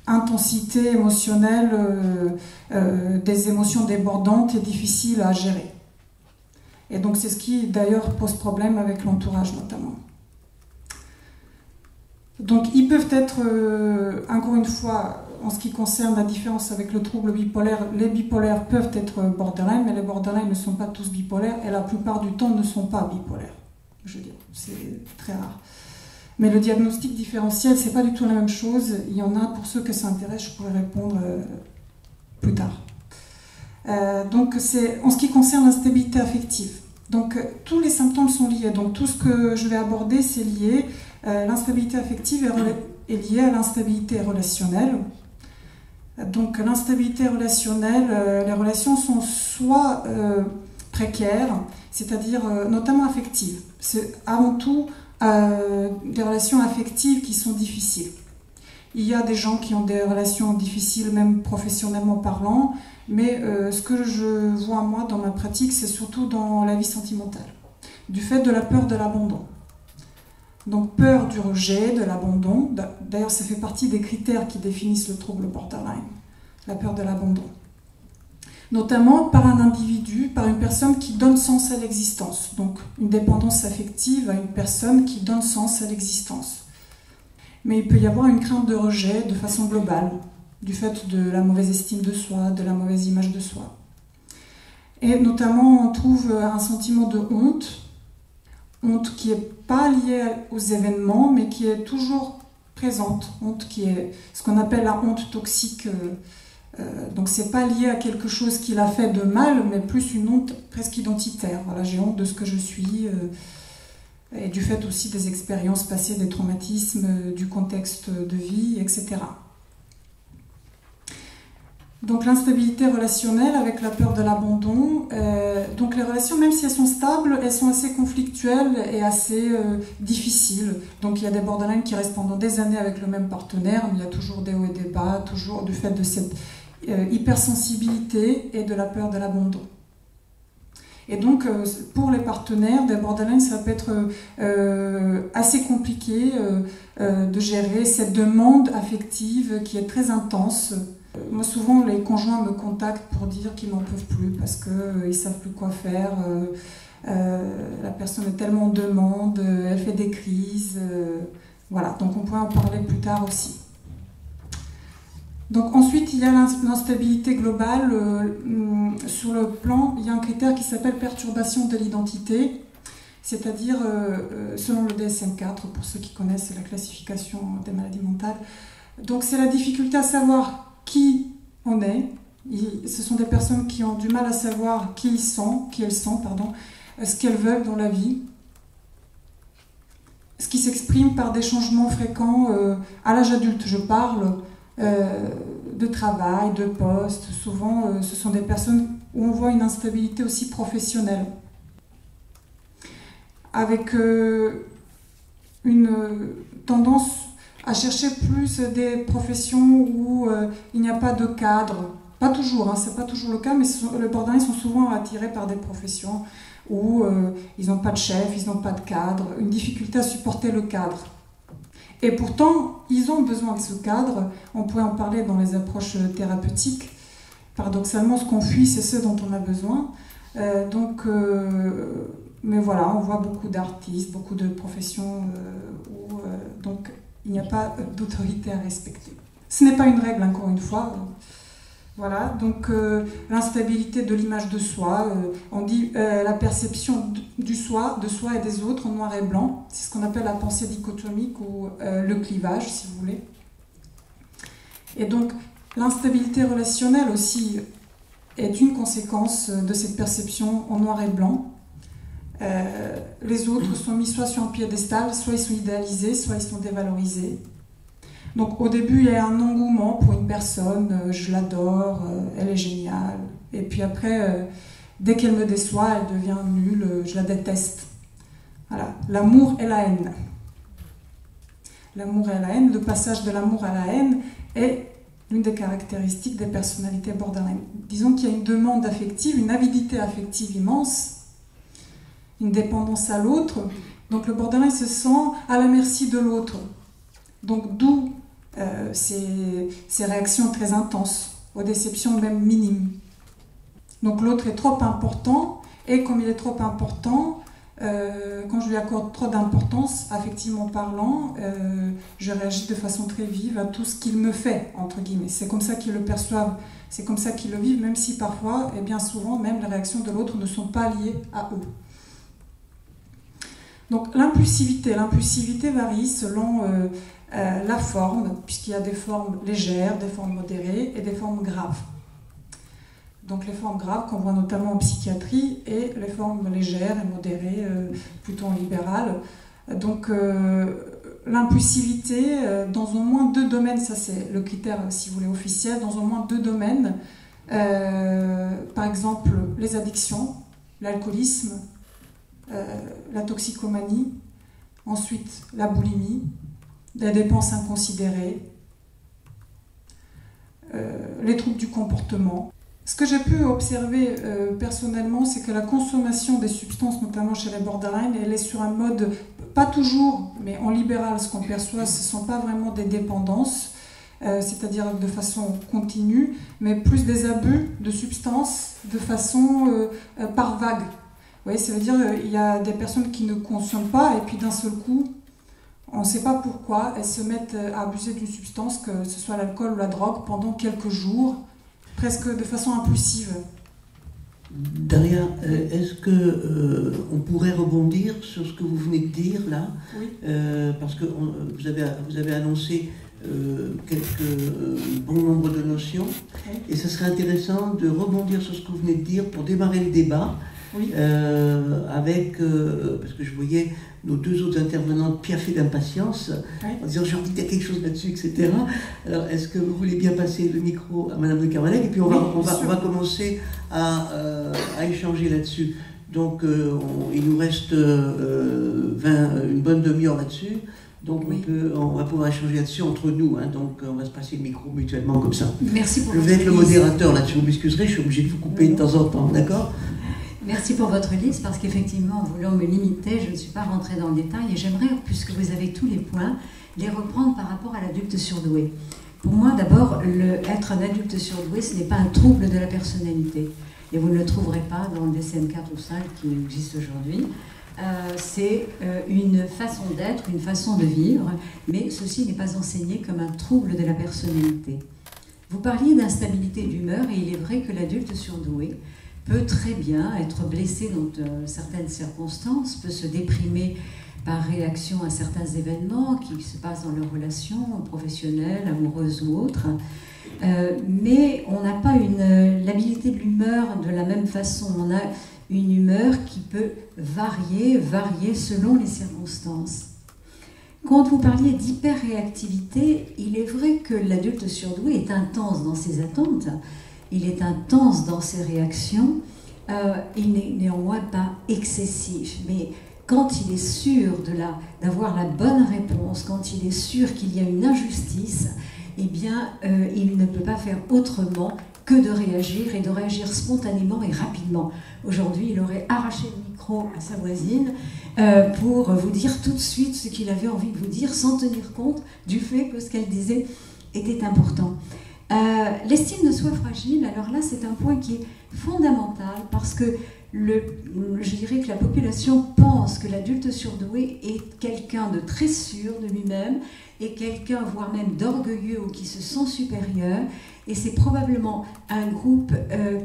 intensité émotionnelle, des émotions débordantes et difficiles à gérer. Et donc c'est ce qui d'ailleurs pose problème avec l'entourage notamment. Donc ils peuvent être, encore une fois, en ce qui concerne la différence avec le trouble bipolaire, les bipolaires peuvent être borderline, mais les borderline ne sont pas tous bipolaires et la plupart du temps ne sont pas bipolaires. Je veux dire, c'est très rare. Mais le diagnostic différentiel, c'est pas du tout la même chose. Il y en a, pour ceux que ça intéresse, je pourrais répondre plus tard. Donc, c'est en ce qui concerne l'instabilité affective. Donc, tous les symptômes sont liés. Donc, tout ce que je vais aborder, c'est lié. L'instabilité affective est liée à l'instabilité relationnelle. Donc, l'instabilité relationnelle, les relations sont soit précaires, c'est-à-dire notamment affectives. C'est avant tout des relations affectives qui sont difficiles. Il y a des gens qui ont des relations difficiles, même professionnellement parlant, mais ce que je vois moi dans ma pratique, c'est surtout dans la vie sentimentale, du fait de la peur de l'abandon. Donc peur du rejet, de l'abandon. D'ailleurs, ça fait partie des critères qui définissent le trouble borderline, la peur de l'abandon. Notamment par un individu, par une personne qui donne sens à l'existence. Donc une dépendance affective à une personne qui donne sens à l'existence. Mais il peut y avoir une crainte de rejet de façon globale, du fait de la mauvaise estime de soi, de la mauvaise image de soi. Et notamment, on trouve un sentiment de honte qui n'est pas liée aux événements, mais qui est toujours présente. Honte qui est ce qu'on appelle la honte toxique. Donc c'est pas lié à quelque chose qu'il a fait de mal, mais plus une honte presque identitaire. Voilà, j'ai honte de ce que je suis, et du fait aussi des expériences passées, des traumatismes, du contexte de vie, etc. Donc l'instabilité relationnelle avec la peur de l'abandon. Donc les relations, même si elles sont stables, elles sont assez conflictuelles et assez difficiles. Donc il y a des borderline qui restent pendant des années avec le même partenaire, mais il y a toujours des hauts et des bas, toujours du fait de cette hypersensibilité et de la peur de l'abandon. Et donc, pour les partenaires des borderline, ça peut être assez compliqué de gérer cette demande affective qui est très intense. Moi, souvent, les conjoints me contactent pour dire qu'ils n'en peuvent plus parce qu'ils ne savent plus quoi faire. La personne est tellement en demande, elle fait des crises. Voilà, donc on pourrait en parler plus tard aussi. Donc ensuite, il y a l'instabilité globale. Sur le plan, il y a un critère qui s'appelle perturbation de l'identité, c'est-à-dire, selon le DSM-4, pour ceux qui connaissent la classification des maladies mentales, donc c'est la difficulté à savoir qui on est. Ce sont des personnes qui ont du mal à savoir qui elles sont, ce qu'elles veulent dans la vie, ce qui s'exprime par des changements fréquents à l'âge adulte. Je parle de travail, de poste. Souvent, ce sont des personnes où on voit une instabilité aussi professionnelle, avec une tendance à chercher plus des professions où il n'y a pas de cadre. Pas toujours, hein, c'est pas toujours le cas, mais les borderline sont souvent attirés par des professions où ils n'ont pas de chef, ils n'ont pas de cadre, une difficulté à supporter le cadre. Et pourtant, ils ont besoin de ce cadre. On pourrait en parler dans les approches thérapeutiques. Paradoxalement, ce qu'on fuit, c'est ce dont on a besoin. Mais voilà, on voit beaucoup d'artistes, beaucoup de professions où donc il n'y a pas d'autorité à respecter. Ce n'est pas une règle, encore une fois. Voilà, donc l'instabilité de l'image de soi, on dit la perception de soi et des autres en noir et blanc, c'est ce qu'on appelle la pensée dichotomique ou le clivage, si vous voulez. Et donc l'instabilité relationnelle aussi est une conséquence de cette perception en noir et blanc. Les autres sont mis soit sur un piédestal, soit ils sont idéalisés, soit ils sont dévalorisés. Donc au début, il y a un engouement pour une personne, je l'adore, elle est géniale. Et puis après, dès qu'elle me déçoit, elle devient nulle, je la déteste. Voilà, l'amour et la haine. L'amour et la haine, le passage de l'amour à la haine est l'une des caractéristiques des personnalités borderline. Disons qu'il y a une demande affective, une avidité affective immense, une dépendance à l'autre. Donc le borderline se sent à la merci de l'autre. Donc d'où ces réactions très intenses, aux déceptions même minimes. Donc l'autre est trop important, et comme il est trop important, quand je lui accorde trop d'importance, affectivement parlant, je réagis de façon très vive à tout ce qu'il me fait, entre guillemets. C'est comme ça qu'ils le perçoivent, c'est comme ça qu'ils le vivent, même si parfois, et bien souvent, même les réactions de l'autre ne sont pas liées à eux. Donc l'impulsivité varie selon la forme, puisqu'il y a des formes légères, des formes modérées et des formes graves. Donc les formes graves qu'on voit notamment en psychiatrie et les formes légères et modérées plutôt en libéral. Donc l'impulsivité dans au moins 2 domaines, ça c'est le critère si vous voulez officiel, dans au moins 2 domaines. Par exemple les addictions, l'alcoolisme, la toxicomanie, ensuite la boulimie, la dépense inconsidérée, les troubles du comportement. Ce que j'ai pu observer personnellement, c'est que la consommation des substances, notamment chez les borderline, elle est sur un mode, pas toujours, mais en libéral, ce qu'on perçoit, ce ne sont pas vraiment des dépendances, c'est-à-dire de façon continue, mais plus des abus de substances de façon par vague. Vous voyez, ça veut dire qu'il y a des personnes qui ne consomment pas, et puis d'un seul coup, on ne sait pas pourquoi, elles se mettent à abuser d'une substance, que ce soit l'alcool ou la drogue, pendant quelques jours, presque de façon impulsive. Daria, est-ce qu'on pourrait rebondir sur ce que vous venez de dire là? Oui. Parce que vous avez annoncé quelques bon nombre de notions, Oui. et ce serait intéressant de rebondir sur ce que vous venez de dire pour démarrer le débat. Oui. Parce que je voyais nos deux autres intervenantes piaffer d'impatience, en disant j'ai envie de dire quelque chose là-dessus, etc. Alors, est-ce que vous voulez bien passer le micro à Madame de Kermadec, et puis on va commencer à échanger là-dessus. Donc, il nous reste une bonne demi-heure là-dessus. Donc on va pouvoir échanger là-dessus entre nous, hein. Donc on va se passer le micro mutuellement comme ça. Merci pour je vais être le modérateur là-dessus, vous m'excuserez, je suis obligé de vous couper de temps en temps, d'accord? Merci pour votre liste, parce qu'effectivement, en voulant me limiter, je ne suis pas rentrée dans le détail, et j'aimerais, puisque vous avez tous les points, les reprendre par rapport à l'adulte surdoué. Pour moi, d'abord, être un adulte surdoué, ce n'est pas un trouble de la personnalité, et vous ne le trouverez pas dans le DSM-4 ou 5 qui existe aujourd'hui. C'est une façon d'être, une façon de vivre, mais ceci n'est pas enseigné comme un trouble de la personnalité. Vous parliez d'instabilité d'humeur, et il est vrai que l'adulte surdoué peut très bien être blessé dans certaines circonstances, peut se déprimer par réaction à certains événements qui se passent dans leurs relations professionnelles, amoureuses ou autres. Mais on n'a pas l'habilité de l'humeur de la même façon. On a une humeur qui peut varier selon les circonstances. Quand vous parliez d'hyperréactivité, il est vrai que l'adulte surdoué est intense dans ses attentes, il est intense dans ses réactions, il n'est néanmoins pas excessif. Mais quand il est sûr d'avoir la bonne réponse, quand il est sûr qu'il y a une injustice, eh bien, il ne peut pas faire autrement que de réagir, et de réagir spontanément et rapidement. Aujourd'hui, il aurait arraché le micro à sa voisine pour vous dire tout de suite ce qu'il avait envie de vous dire, sans tenir compte du fait que ce qu'elle disait était important. L'estime de soi fragile, alors là, c'est un point qui est fondamental, parce que je dirais que la population pense que l'adulte surdoué est quelqu'un de très sûr de lui-même, et quelqu'un, voire même d'orgueilleux ou qui se sent supérieur, et c'est probablement un groupe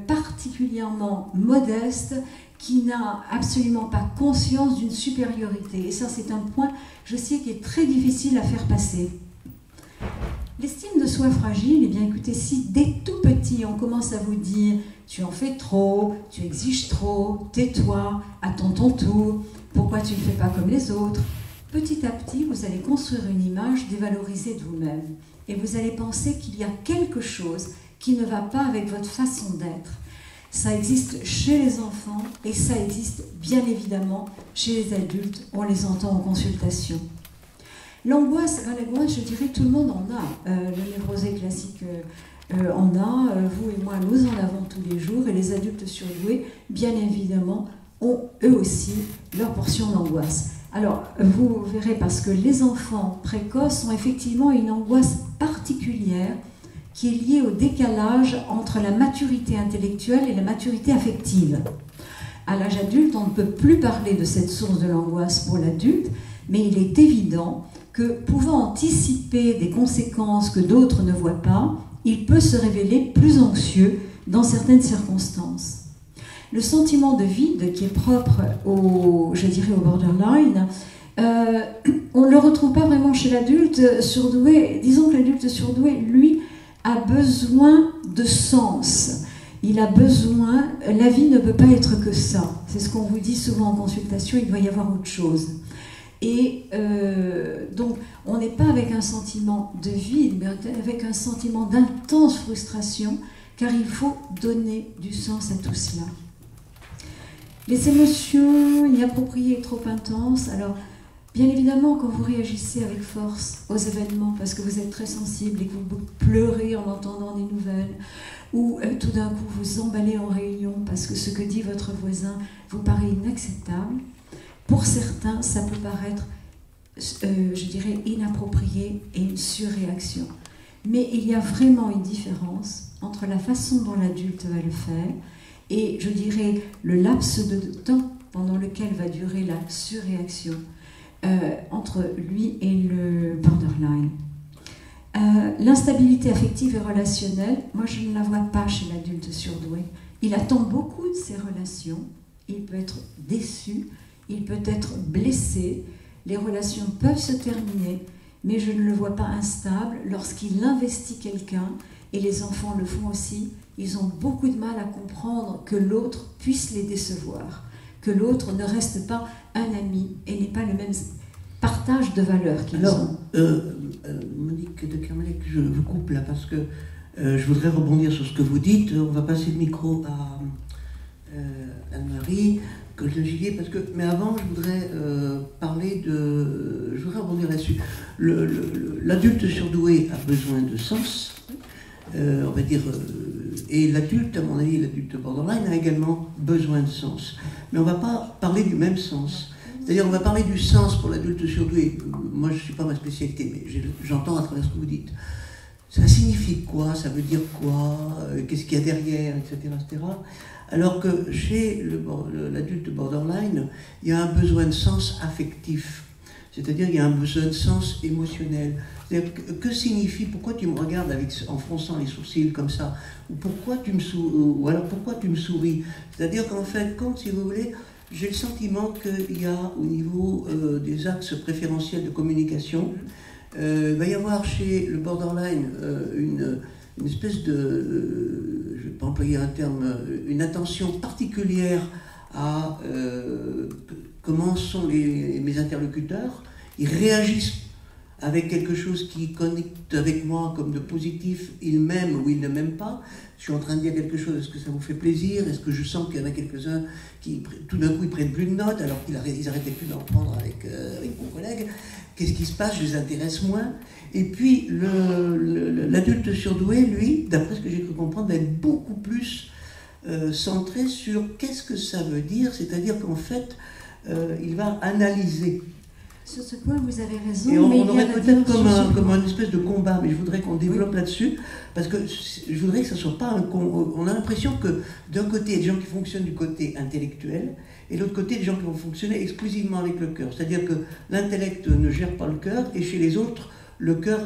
particulièrement modeste qui n'a absolument pas conscience d'une supériorité. Et ça, c'est un point, je sais, qui est très difficile à faire passer. L'estime de soi fragile, eh bien écoutez, si dès tout petit on commence à vous dire « tu en fais trop, tu exiges trop, tais-toi, attends ton tour, pourquoi tu ne fais pas comme les autres ?» Petit à petit, vous allez construire une image dévalorisée de vous-même, et vous allez penser qu'il y a quelque chose qui ne va pas avec votre façon d'être. Ça existe chez les enfants, et ça existe bien évidemment chez les adultes, on les entend en consultation. L'angoisse, je dirais tout le monde en a. Le névrosé classique en a, vous et moi nous en avons tous les jours, et les adultes surdoués, bien évidemment, ont eux aussi leur portion d'angoisse. Alors, vous verrez, parce que les enfants précoces ont effectivement une angoisse particulière qui est liée au décalage entre la maturité intellectuelle et la maturité affective. À l'âge adulte, on ne peut plus parler de cette source de l'angoisse pour l'adulte, mais il est évident que, pouvant anticiper des conséquences que d'autres ne voient pas, il peut se révéler plus anxieux dans certaines circonstances. Le sentiment de vide qui est propre au borderline, on ne le retrouve pas vraiment chez l'adulte surdoué. Disons que l'adulte surdoué, lui, a besoin de sens. Il a besoin, la vie ne peut pas être que ça. C'est ce qu'on vous dit souvent en consultation, il doit y avoir autre chose. Et donc, on n'est pas avec un sentiment de vide, mais avec un sentiment d'intense frustration, car il faut donner du sens à tout cela. Les émotions inappropriées et trop intenses, alors bien évidemment quand vous réagissez avec force aux événements parce que vous êtes très sensible et que vous pleurez en entendant des nouvelles, ou tout d'un coup vous emballez en réunion parce que ce que dit votre voisin vous paraît inacceptable, pour certains ça peut paraître, je dirais, inapproprié et une surréaction. Mais il y a vraiment une différence entre la façon dont l'adulte va le faire et, je dirais, le laps de temps pendant lequel va durer la surréaction entre lui et le borderline. L'instabilité affective et relationnelle, moi je ne la vois pas chez l'adulte surdoué. Il attend beaucoup de ses relations, il peut être déçu, il peut être blessé, les relations peuvent se terminer, mais je ne le vois pas instable lorsqu'il investit quelqu'un, et les enfants le font aussi. Ils ont beaucoup de mal à comprendre que l'autre puisse les décevoir, que l'autre ne reste pas un ami et n'est pas le même partage de valeurs qu'ils ont. Monique de Kermadec, je vous coupe là parce que je voudrais rebondir sur ce que vous dites. On va passer le micro à Anne-Marie Colton-Gillier, parce que, mais avant, je voudrais parler de... Je voudrais rebondir là-dessus. L'adulte surdoué a besoin de sens, on va dire, et l'adulte, à mon avis, l'adulte borderline a également besoin de sens. Mais on ne va pas parler du même sens. C'est-à-dire, on va parler du sens pour l'adulte surdoué. Moi, je ne suis pas ma spécialité, mais j'entends à travers ce que vous dites. Ça signifie quoi? Ça veut dire quoi? Qu'est-ce qu'il y a derrière, etc., etc. Alors que chez l'adulte borderline, il y a un besoin de sens affectif. C'est-à-dire, il y a un besoin de sens émotionnel. C'est-à-dire, que signifie, pourquoi tu me regardes en fronçant les sourcils comme ça? Ou pourquoi tu me ou alors pourquoi tu me souris? C'est-à-dire qu'en fait, si vous voulez, j'ai le sentiment qu'il y a au niveau des axes préférentiels de communication, il va y avoir chez le borderline une espèce de, je ne vais pas employer un terme, une attention particulière à comment sont mes interlocuteurs. Ils réagissent avec quelque chose qui connecte avec moi comme de positif, ils m'aiment ou ils ne m'aiment pas. Je suis en train de dire quelque chose, est-ce que ça vous fait plaisir? Est-ce que je sens qu'il y en a quelques-uns qui, tout d'un coup, ils prennent plus de notes, alors qu'ils arrêtaient plus d'en prendre avec mon collègue? Qu'est-ce qui se passe? Je les intéresse moins. Et puis, l'adulte surdoué, lui, d'après ce que j'ai cru comprendre, va être beaucoup plus centré sur qu'est-ce que ça veut dire, c'est-à-dire qu'en fait, il va analyser. Sur ce point, vous avez raison. Et on mais aurait peut-être comme une espèce de combat, mais je voudrais qu'on développe là-dessus, parce que je voudrais que ça ne soit pas un combat. On a l'impression que d'un côté, il y a des gens qui fonctionnent du côté intellectuel, et de l'autre côté, des gens qui vont fonctionner exclusivement avec le cœur. C'est-à-dire que l'intellect ne gère pas le cœur, et chez les autres, le cœur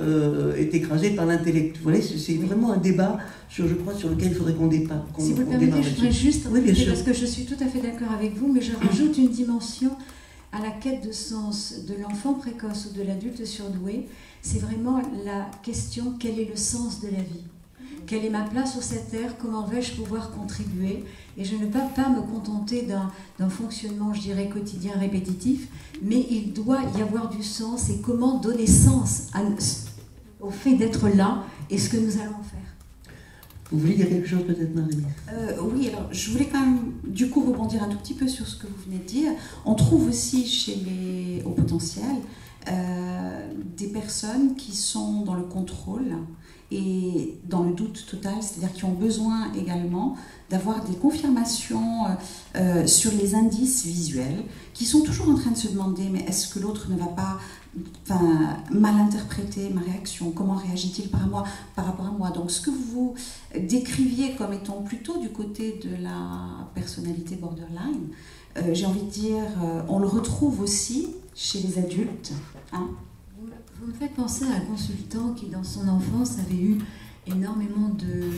est écrasé par l'intellect. Vous voyez, c'est vraiment un débat, je crois, sur lequel il faudrait qu'on débat. Si vous le permettez, je voudrais juste, oui, bien sûr, parce que je suis tout à fait d'accord avec vous, mais je rajoute une dimension à la quête de sens de l'enfant précoce ou de l'adulte surdoué. C'est vraiment la question: quel est le sens de la vie? Quelle est ma place sur cette terre? Comment vais-je pouvoir contribuer? Et je ne peux pas me contenter d'un fonctionnement, je dirais, quotidien répétitif, mais il doit y avoir du sens. Et comment donner sens au fait d'être là et ce que nous allons faire? Vous voulez dire quelque chose peut-être, Marie? Oui, alors je voulais quand même du coup rebondir un tout petit peu sur ce que vous venez de dire. On trouve aussi chez les hauts potentiels des personnes qui sont dans le contrôle et dans le doute total, c'est-à-dire qui ont besoin également d'avoir des confirmations sur les indices visuels, qui sont toujours en train de se demander, mais est-ce que l'autre ne va pas mal interpréter ma réaction? Comment réagit-il par rapport à moi? Donc ce que vous décriviez comme étant plutôt du côté de la personnalité borderline, j'ai envie de dire, on le retrouve aussi chez les adultes. Hein? Vous me faites penser à un consultant qui, dans son enfance, avait eu énormément de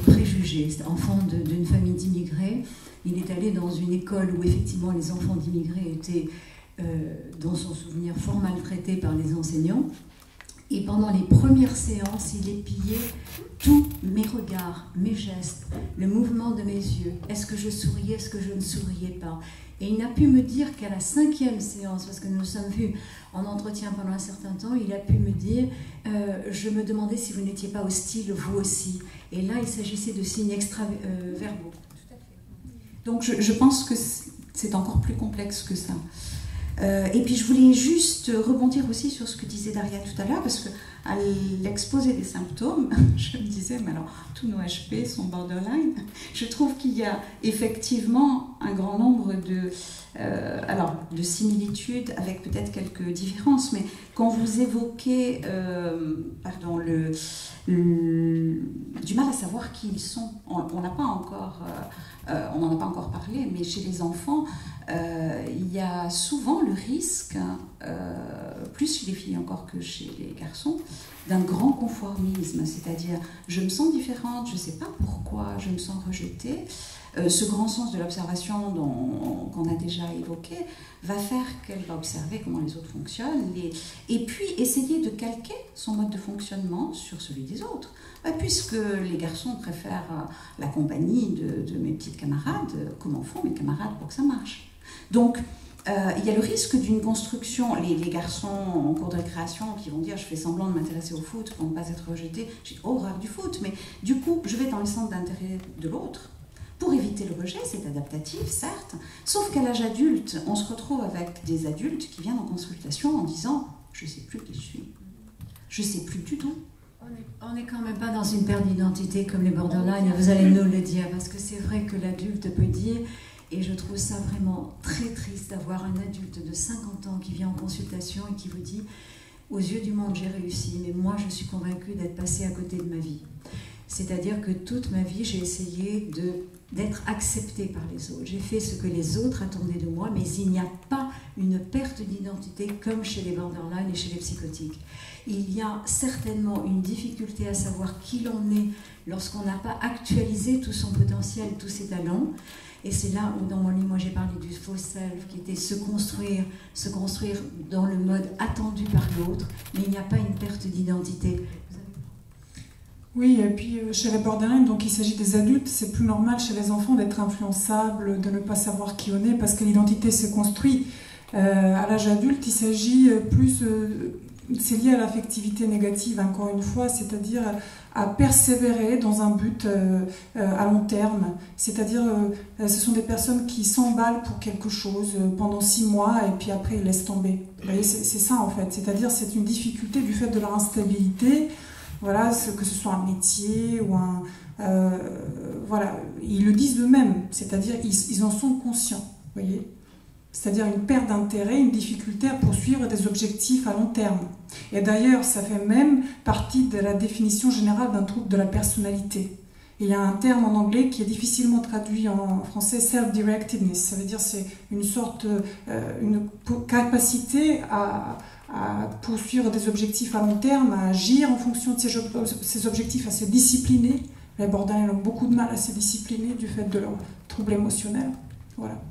préjugés. Enfant d'une famille d'immigrés, il est allé dans une école où effectivement les enfants d'immigrés étaient, dans son souvenir, fort maltraités par les enseignants. Et pendant les premières séances, il épiait tous mes regards, mes gestes, le mouvement de mes yeux. Est-ce que je souriais, est-ce que je ne souriais pas? Et il n'a pu me dire qu'à la 5e séance, parce que nous nous sommes vus en entretien pendant un certain temps, il a pu me dire je me demandais si vous n'étiez pas hostile, vous aussi. Et là, il s'agissait de signes extra-verbaux. Donc je pense que c'est encore plus complexe que ça. Et puis je voulais juste rebondir aussi sur ce que disait Daria tout à l'heure, parce qu'à l'exposé des symptômes, je me disais, mais alors tous nos HP sont borderline. Je trouve qu'il y a effectivement un grand nombre de similitudes avec peut-être quelques différences, mais quand vous évoquez du mal à savoir qui ils sont, on n'en a pas encore parlé, mais chez les enfants, il y a souvent le risque, plus chez les filles encore que chez les garçons, d'un grand conformisme, c'est-à-dire je me sens différente, je ne sais pas pourquoi, je me sens rejetée. Ce grand sens de l'observation qu'on a déjà évoqué va faire qu'elle va observer comment les autres fonctionnent et puis essayer de calquer son mode de fonctionnement sur celui des autres. Puisque les garçons préfèrent la compagnie de mes petites camarades, comment font mes camarades pour que ça marche? Donc, il y a le risque d'une construction, les garçons en cours de récréation qui vont dire je fais semblant de m'intéresser au foot pour ne pas être rejeté, j'ai horreur du foot, mais du coup je vais dans le centre d'intérêt de l'autre pour éviter le rejet, c'est adaptatif certes, sauf qu'à l'âge adulte, on se retrouve avec des adultes qui viennent en consultation en disant je sais plus qui je suis, je sais plus du tout. On n'est quand même pas dans une perte d'identité comme les borderline, vous allez nous le dire, parce que c'est vrai que l'adulte peut dire. Et je trouve ça vraiment très triste d'avoir un adulte de 50 ans qui vient en consultation et qui vous dit « Aux yeux du monde, j'ai réussi, mais moi, je suis convaincue d'être passée à côté de ma vie. » C'est-à-dire que toute ma vie, j'ai essayé d'être acceptée par les autres. J'ai fait ce que les autres attendaient de moi, mais il n'y a pas une perte d'identité comme chez les borderline et chez les psychotiques. Il y a certainement une difficulté à savoir qui l'on est lorsqu'on n'a pas actualisé tout son potentiel, tous ses talents. Et c'est là où, dans mon livre, moi j'ai parlé du faux self, qui était se construire dans le mode attendu par l'autre, mais il n'y a pas une perte d'identité. Oui, et puis chez les borderline, donc il s'agit des adultes, c'est plus normal chez les enfants d'être influençable, de ne pas savoir qui on est, parce que l'identité se construit. À l'âge adulte, il s'agit plus... c'est lié à l'affectivité négative, encore une fois, c'est-à-dire à persévérer dans un but à long terme. C'est-à-dire, ce sont des personnes qui s'emballent pour quelque chose pendant 6 mois et puis après ils laissent tomber. Vous voyez, c'est ça en fait. C'est-à-dire, c'est une difficulté du fait de leur instabilité. Voilà, que ce soit un métier ou un... voilà, ils le disent eux-mêmes. C'est-à-dire, ils en sont conscients. Vous voyez ? C'est-à-dire une perte d'intérêt, une difficulté à poursuivre des objectifs à long terme. Et d'ailleurs, ça fait même partie de la définition générale d'un trouble de la personnalité. Et il y a un terme en anglais qui est difficilement traduit en français, self-directedness. Ça veut dire c'est une sorte, une capacité à poursuivre des objectifs à long terme, à agir en fonction de ces objectifs, à se discipliner. Les borderline ont beaucoup de mal à se discipliner du fait de leur trouble émotionnel. Voilà.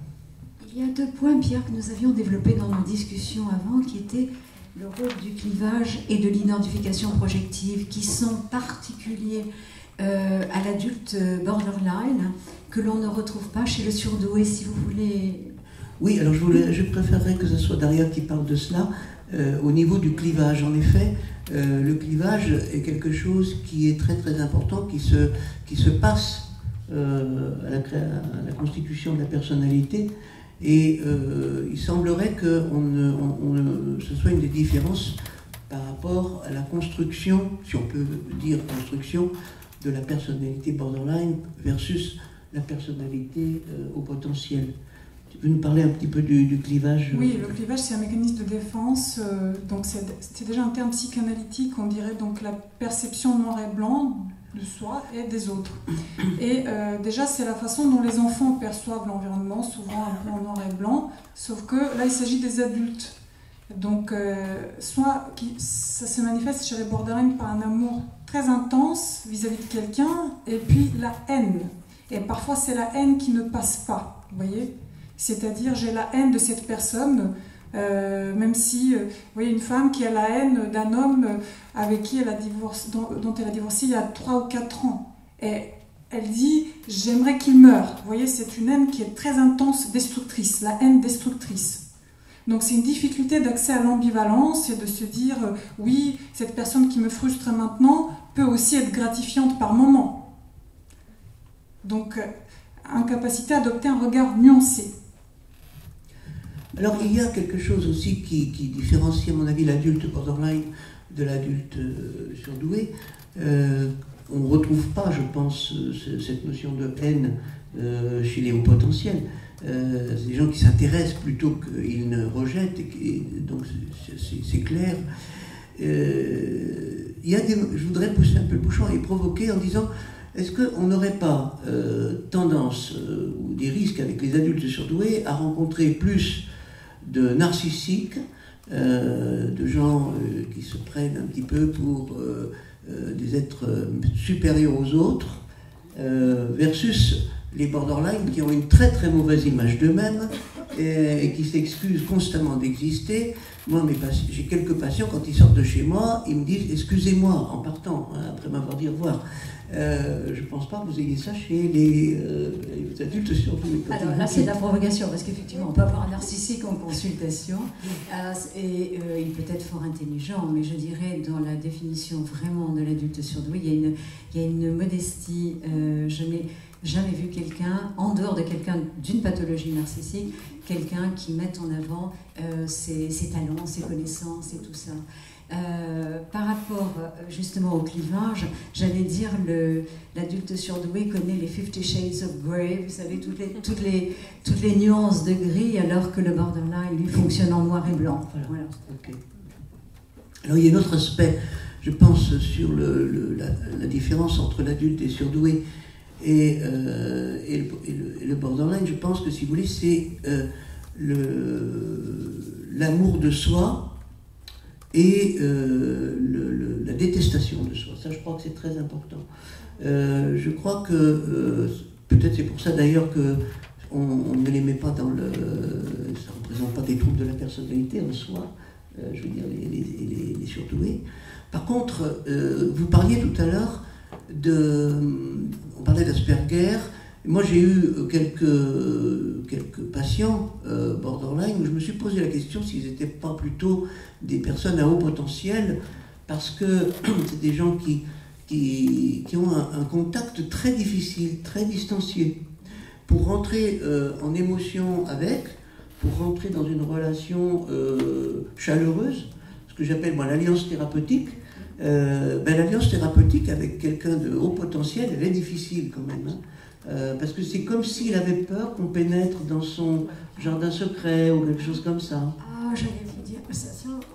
Il y a 2 points, Pierre, que nous avions développés dans nos discussions avant, qui étaient le rôle du clivage et de l'identification projective, qui sont particuliers à l'adulte borderline, que l'on ne retrouve pas chez le surdoué, si vous voulez. Oui, alors je préférerais que ce soit Daria qui parle de cela. Au niveau du clivage, en effet, le clivage est quelque chose qui est très très important, qui se passe à la constitution de la personnalité. Et il semblerait que ce soit une des différences par rapport à la construction, si on peut dire construction, de la personnalité borderline versus la personnalité au potentiel. Tu peux nous parler un petit peu du clivage? Oui, le clivage, c'est un mécanisme de défense. Donc c'est déjà un terme psychanalytique, on dirait donc la perception noir et blanc de soi et des autres. Et déjà, c'est la façon dont les enfants perçoivent l'environnement, souvent un peu en noir et blanc, sauf que là, il s'agit des adultes. Donc, soit ça se manifeste chez les borderline par un amour très intense vis-à-vis de quelqu'un, et puis la haine. Et parfois, c'est la haine qui ne passe pas, vous voyez ? C'est-à-dire, j'ai la haine de cette personne, même si, vous voyez, une femme qui a la haine d'un homme avec qui elle a dont elle a divorcé il y a 3 ou 4 ans. Et elle dit, j'aimerais qu'il meure. Vous voyez, c'est une haine qui est très intense, destructrice, la haine destructrice. Donc c'est une difficulté d'accès à l'ambivalence et de se dire, oui, cette personne qui me frustre maintenant peut aussi être gratifiante par moment. Donc, incapacité à adopter un regard nuancé. Alors il y a quelque chose aussi qui différencie à mon avis l'adulte borderline de l'adulte surdoué. On ne retrouve pas, je pense, cette notion de haine chez les hauts potentiels. C'est des gens qui s'intéressent plutôt qu'ils ne rejettent, et donc c'est clair. Je voudrais pousser un peu le bouchon et provoquer en disant, est-ce qu'on n'aurait pas tendance ou des risques avec les adultes surdoués à rencontrer plus de narcissiques, de gens qui se prennent un petit peu pour des êtres supérieurs aux autres, versus les borderline qui ont une très très mauvaise image d'eux-mêmes, et qui s'excusent constamment d'exister. Moi, j'ai quelques patients, quand ils sortent de chez moi, ils me disent « excusez-moi » en partant, hein, après m'avoir dit au revoir. Je ne pense pas que vous ayez ça chez les adultes surtout. Alors là, c'est de la provocation, parce qu'effectivement, on peut avoir un narcissique en consultation, et il peut être fort intelligent, mais je dirais, dans la définition vraiment de l'adulte surdoué, il y a une modestie. Je n'ai jamais vu quelqu'un, en dehors de quelqu'un d'une pathologie narcissique, quelqu'un qui mette en avant ses talents, ses connaissances et tout ça. Par rapport justement au clivage, j'allais dire l'adulte surdoué connaît les 50 Shades of Grey, vous savez, toutes les nuances de gris, alors que le borderline, lui, fonctionne en noir et blanc. Voilà. Okay. Alors il y a un autre aspect, je pense, sur la différence entre l'adulte et surdoué et le borderline. Je pense que, si vous voulez, c'est l'amour de soi et la détestation de soi. Ça, je crois que c'est très important. Je crois que, peut-être c'est pour ça d'ailleurs qu'on ne les met pas dans le... Ça ne représente pas des troubles de la personnalité en soi, je veux dire les surdoués. Par contre, vous parliez tout à l'heure on parlait d'Asperger. Moi, j'ai eu quelques patients borderline où je me suis posé la question s'ils n'étaient pas plutôt des personnes à haut potentiel, parce que c'est des gens qui ont un contact très difficile, très distancié. Pour rentrer en émotion avec, pour rentrer dans une relation chaleureuse, ce que j'appelle moi l'alliance thérapeutique, l'alliance thérapeutique avec quelqu'un de haut potentiel, elle est difficile quand même. Parce que c'est comme s'il avait peur qu'on pénètre dans son jardin secret ou quelque chose comme ça. Ah, j'allais vous dire,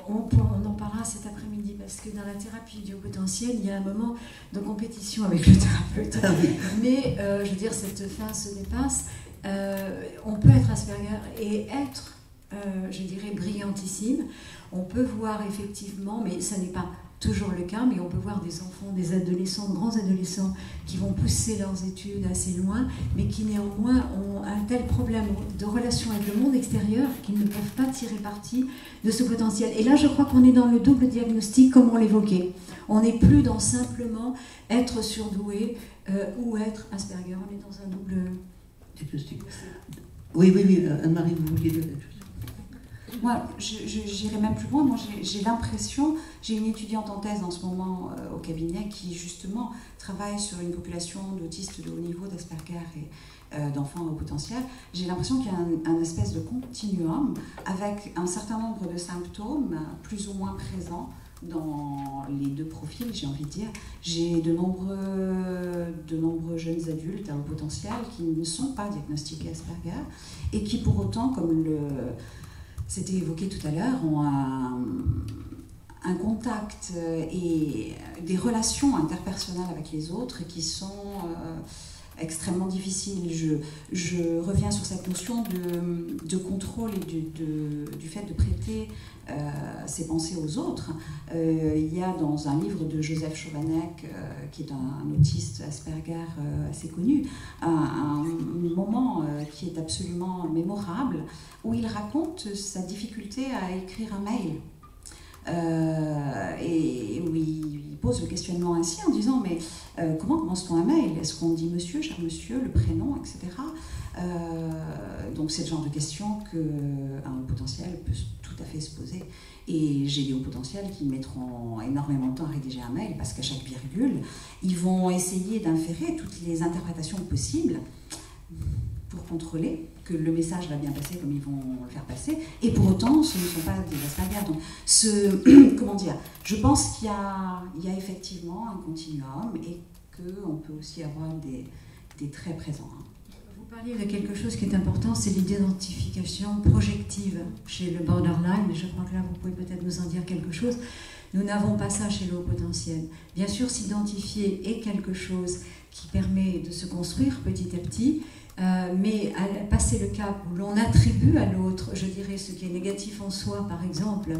on en parlera cet après-midi, parce que dans la thérapie du haut potentiel, il y a un moment de compétition avec le thérapeute. Ah oui. Mais, je veux dire, cette phase se dépasse. On peut être Asperger et être, je dirais, brillantissime. On peut voir effectivement, mais ça n'est pas toujours le cas, mais on peut voir des enfants, des adolescents, de grands adolescents qui vont pousser leurs études assez loin, mais qui néanmoins ont un tel problème de relation avec le monde extérieur qu'ils ne peuvent pas tirer parti de ce potentiel. Et là, je crois qu'on est dans le double diagnostic, comme on l'évoquait. On n'est plus dans simplement être surdoué ou être Asperger, on est dans un double diagnostic. Oui, Anne-Marie, vous vouliez dire quelque chose? Moi, j'irai même plus loin. Moi, j'ai l'impression, j'ai une étudiante en thèse en ce moment au cabinet qui justement travaille sur une population d'autistes de haut niveau, d'Asperger et d'enfants au potentiel. J'ai l'impression qu'il y a un espèce de continuum avec un certain nombre de symptômes plus ou moins présents dans les deux profils, j'ai envie de dire. J'ai de nombreux jeunes adultes à haut potentiel qui ne sont pas diagnostiqués Asperger et qui pour autant, comme c'était évoqué tout à l'heure, ont un contact et des relations interpersonnelles avec les autres qui sont extrêmement difficiles. Je reviens sur cette notion de contrôle et du fait de prêter ses pensées aux autres. Il y a dans un livre de Joseph Chovanec, qui est un autiste Asperger assez connu, un moment qui est absolument mémorable, où il raconte sa difficulté à écrire un mail. Et où il pose le questionnement ainsi en disant mais comment commence-t-on un mail? Est-ce qu'on dit monsieur, cher monsieur, le prénom, etc. Donc c'est le genre de question qu'un haut potentiel peut tout à fait se poser. Et j'ai des hauts potentiels qui mettront énormément de temps à rédiger un mail parce qu'à chaque virgule, ils vont essayer d'inférer toutes les interprétations possibles pour contrôler que le message va bien passer comme ils vont le faire passer, et pour autant, ce ne sont pas des Asperger. Donc, comment dire, je pense qu'il y a effectivement un continuum et qu'on peut aussi avoir des traits présents. Vous parliez de quelque chose qui est important, c'est l'identification projective chez le borderline, et je crois que là, vous pouvez peut-être nous en dire quelque chose. Nous n'avons pas ça chez le haut potentiel. Bien sûr, s'identifier est quelque chose qui permet de se construire petit à petit, mais à passer le cap où l'on attribue à l'autre, je dirais, ce qui est négatif en soi, par exemple,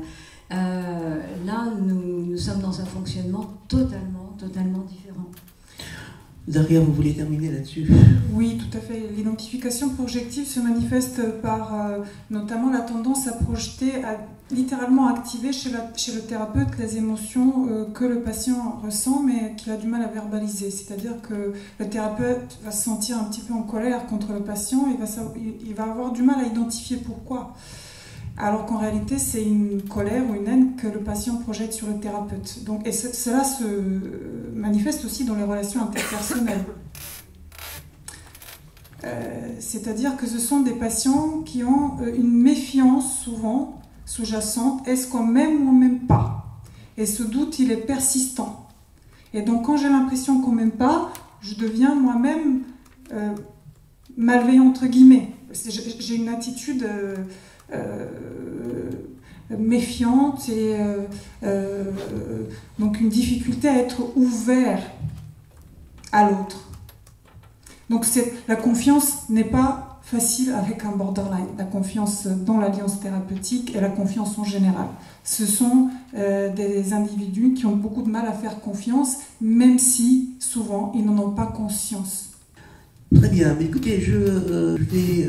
là, nous sommes dans un fonctionnement totalement différent. Daria, vous voulez terminer là-dessus? Oui, tout à fait. L'identification projective se manifeste par notamment la tendance à projeter, à littéralement activer chez le thérapeute les émotions que le patient ressent mais qu'il a du mal à verbaliser. C'est-à-dire que le thérapeute va se sentir un petit peu en colère contre le patient et il va avoir du mal à identifier pourquoi. Alors qu'en réalité, c'est une colère ou une haine que le patient projette sur le thérapeute. Donc, et cela se manifeste aussi dans les relations interpersonnelles. C'est-à-dire que ce sont des patients qui ont une méfiance souvent sous-jacente. Est-ce qu'on m'aime ou on m'aime pas? Et ce doute, il est persistant. Et donc, quand j'ai l'impression qu'on m'aime pas, je deviens moi-même malveillant entre guillemets. J'ai une attitude méfiante et donc une difficulté à être ouvert à l'autre. Donc la confiance n'est pas facile avec un borderline. La confiance dans l'alliance thérapeutique et la confiance en général. Ce sont des individus qui ont beaucoup de mal à faire confiance, même si souvent ils n'en ont pas conscience. Très bien, mais écoutez, je vais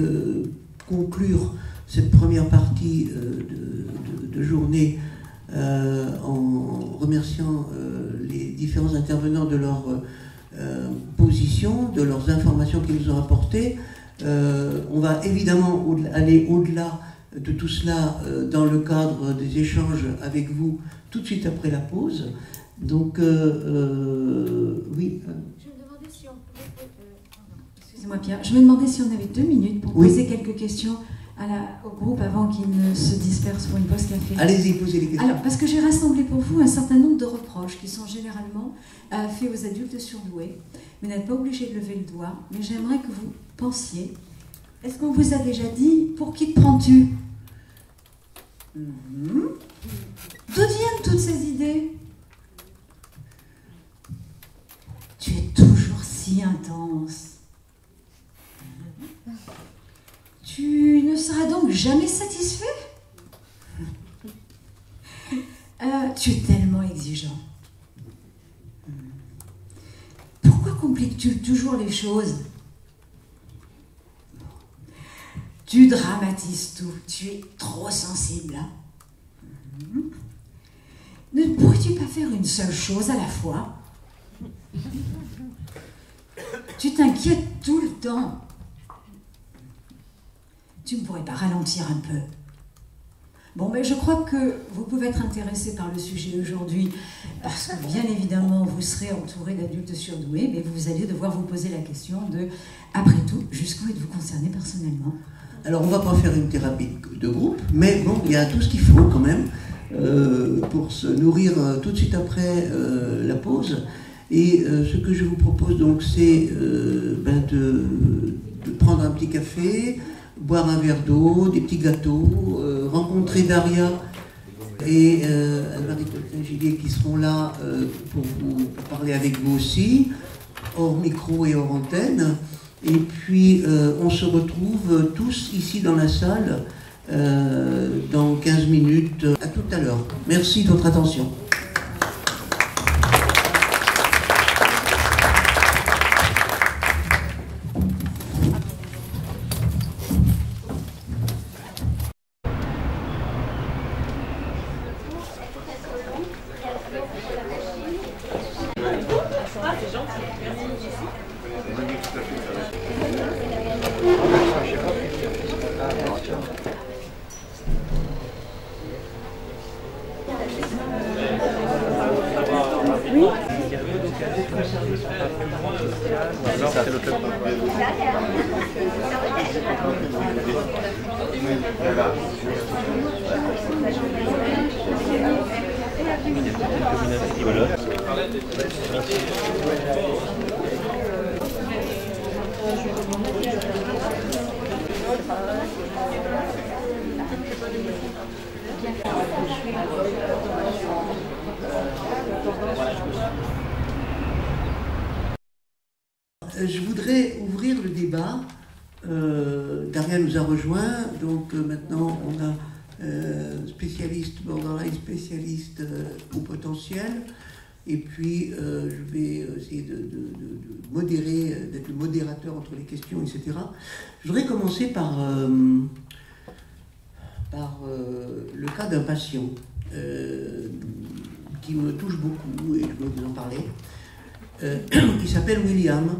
conclure cette première partie de journée en remerciant les différents intervenants de leur position, de leurs informations qu'ils nous ont apportées. On va évidemment aller au-delà de tout cela dans le cadre des échanges avec vous tout de suite après la pause. Donc, oui. Je me demandais si on pouvait... Excusez-moi Pierre, je me demandais si on avait 2 minutes pour poser quelques questions au groupe avant qu'ils ne se dispersent pour une pause café. Allez-y, posez les questions. Alors, parce que j'ai rassemblé pour vous un certain nombre de reproches qui sont généralement faits aux adultes surdoués. Vous n'êtes pas obligé de lever le doigt, mais j'aimerais que vous pensiez. Est-ce qu'on vous a déjà dit « Pour qui te prends-tu » D'où viennent toutes ces idées? Tu es toujours si intense. Tu ne seras donc jamais satisfait? Tu es tellement exigeant. Pourquoi compliques-tu toujours les choses? Tu dramatises tout. Tu es trop sensible. Ne pourrais-tu pas faire une seule chose à la fois? Tu t'inquiètes tout le temps. Tu ne pourrais pas ralentir un peu? Bon, mais je crois que vous pouvez être intéressé par le sujet aujourd'hui, parce que bien évidemment, vous serez entouré d'adultes surdoués, mais vous allez devoir vous poser la question de, après tout, jusqu'où êtes-vous concerné personnellement? Alors, on ne va pas faire une thérapie de groupe, mais bon, il y a tout ce qu'il faut quand même pour se nourrir tout de suite après la pause. Et ce que je vous propose donc, c'est de prendre un petit café, boire un verre d'eau, des petits gâteaux, rencontrer Daria et Anne-Marie Coltin-Gillier qui seront là pour parler avec vous aussi, hors micro et hors antenne. Et puis on se retrouve tous ici dans la salle dans 15 minutes. À tout à l'heure. Merci de votre attention. Je voudrais ouvrir le débat. Daria nous a rejoint, donc maintenant on a spécialiste borderline, spécialiste au potentiel. Et puis, je vais essayer de modérer, d'être le modérateur entre les questions, etc. Je voudrais commencer par le cas d'un patient qui me touche beaucoup, et je veux vous en parler. Il s'appelle William.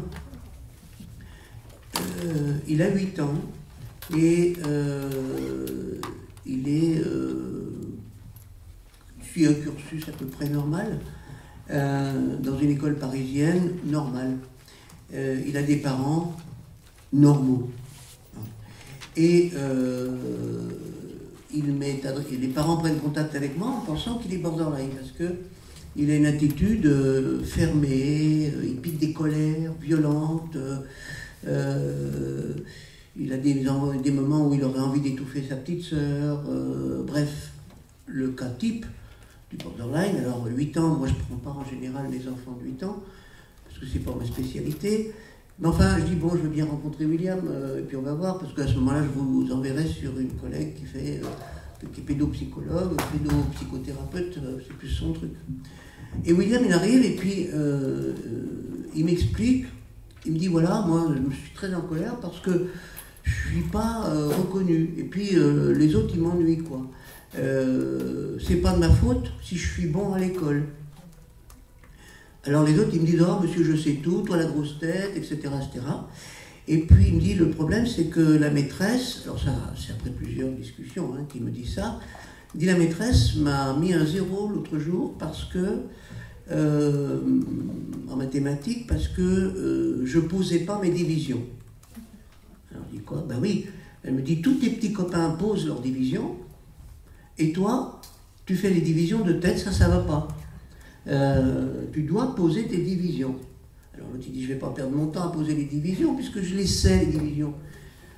Il a 8 ans, et il suit un cursus à peu près normal, dans une école parisienne normale. Il a des parents normaux. Et les parents prennent contact avec moi en pensant qu'il est borderline, parce qu'il a une attitude fermée, il pique des colères violentes, il a des moments où il aurait envie d'étouffer sa petite sœur, bref, le cas type du borderline. Alors 8 ans, moi je ne prends pas en général les enfants de 8 ans, parce que c'est pas ma spécialité. Mais enfin, je dis, bon, je veux bien rencontrer William, et puis on va voir, parce qu'à ce moment-là, je vous enverrai sur une collègue qui est pédopsychologue, pédopsychothérapeute, c'est plus son truc. Et William, il arrive, et puis il m'explique, il me dit, voilà, moi, je suis très en colère parce que je ne suis pas reconnu, et puis les autres, ils m'ennuient, quoi. C'est pas de ma faute si je suis bon à l'école. Alors les autres, ils me disent, oh monsieur, je sais tout, toi la grosse tête, etc., etc. Et puis il me dit, le problème, c'est que la maîtresse, alors ça, c'est après plusieurs discussions qu'il me dit ça, il dit, la maîtresse m'a mis un 0 l'autre jour parce que, en mathématiques, parce que je posais pas mes divisions. Alors je dis quoi? Ben oui, elle me dit, tous tes petits copains posent leurs divisions, et toi, tu fais les divisions de tête, ça va pas. Tu dois poser tes divisions. Alors l'autre il dit, je ne vais pas perdre mon temps à poser les divisions, puisque je les sais, les divisions.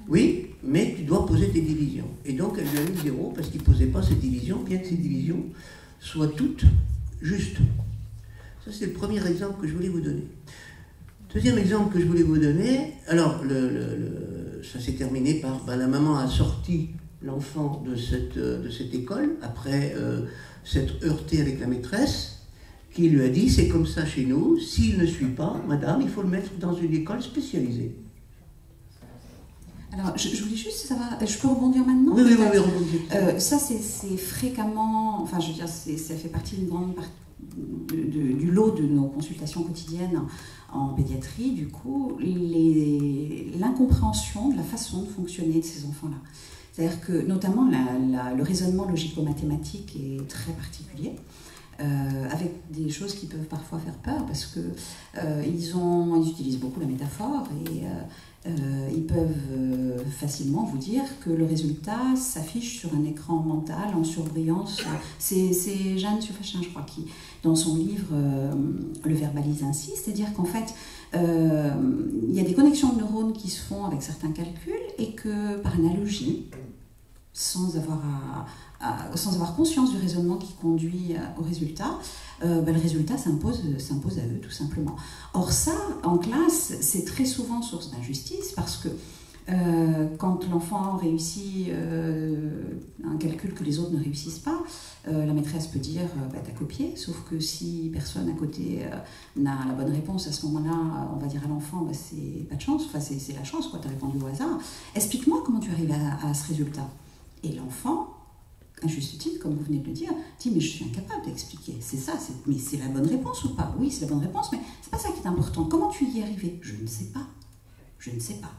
Oui, mais tu dois poser tes divisions. Et donc elle lui a mis 0 parce qu'il ne posait pas ses divisions, bien que ses divisions soient toutes justes. Ça, c'est le premier exemple que je voulais vous donner. Deuxième exemple que je voulais vous donner, alors ça s'est terminé par, la maman a sorti l'enfant de cette école, après s'être heurté avec la maîtresse, qui lui a dit, c'est comme ça chez nous, s'il ne suit pas, madame, il faut le mettre dans une école spécialisée. Alors, je voulais juste savoir, je peux rebondir maintenant? Oui, rebondir. Ça, c'est fréquemment, enfin, je veux dire, ça fait partie d'une grande partie du lot de nos consultations quotidiennes en pédiatrie, du coup, l'incompréhension de la façon de fonctionner de ces enfants-là. C'est-à-dire que, notamment, le raisonnement logico-mathématique est très particulier. Avec des choses qui peuvent parfois faire peur parce que ils utilisent beaucoup la métaphore et ils peuvent facilement vous dire que le résultat s'affiche sur un écran mental en surbrillance. C'est Jeanne Suffachin, je crois, qui, dans son livre, le verbalise ainsi, c'est-à-dire qu'en fait, il y a des connexions de neurones qui se font avec certains calculs et que, par analogie, sans avoir conscience du raisonnement qui conduit au résultat, le résultat s'impose à eux, tout simplement. Or ça, en classe, c'est très souvent source d'injustice, parce que quand l'enfant réussit un calcul que les autres ne réussissent pas, la maîtresse peut dire t'as copié, sauf que si personne à côté n'a la bonne réponse, à ce moment-là, on va dire à l'enfant c'est pas de chance, enfin c'est la chance, quoi, t'as répondu au hasard. Explique-moi comment tu arrives à ce résultat. Et l'enfant, à juste titre, comme vous venez de le dire, dit mais je suis incapable d'expliquer. C'est ça, mais c'est la bonne réponse ou pas? Oui, c'est la bonne réponse, mais c'est pas ça qui est important. Comment tu y es arrivé? Je ne sais pas. Je ne sais pas.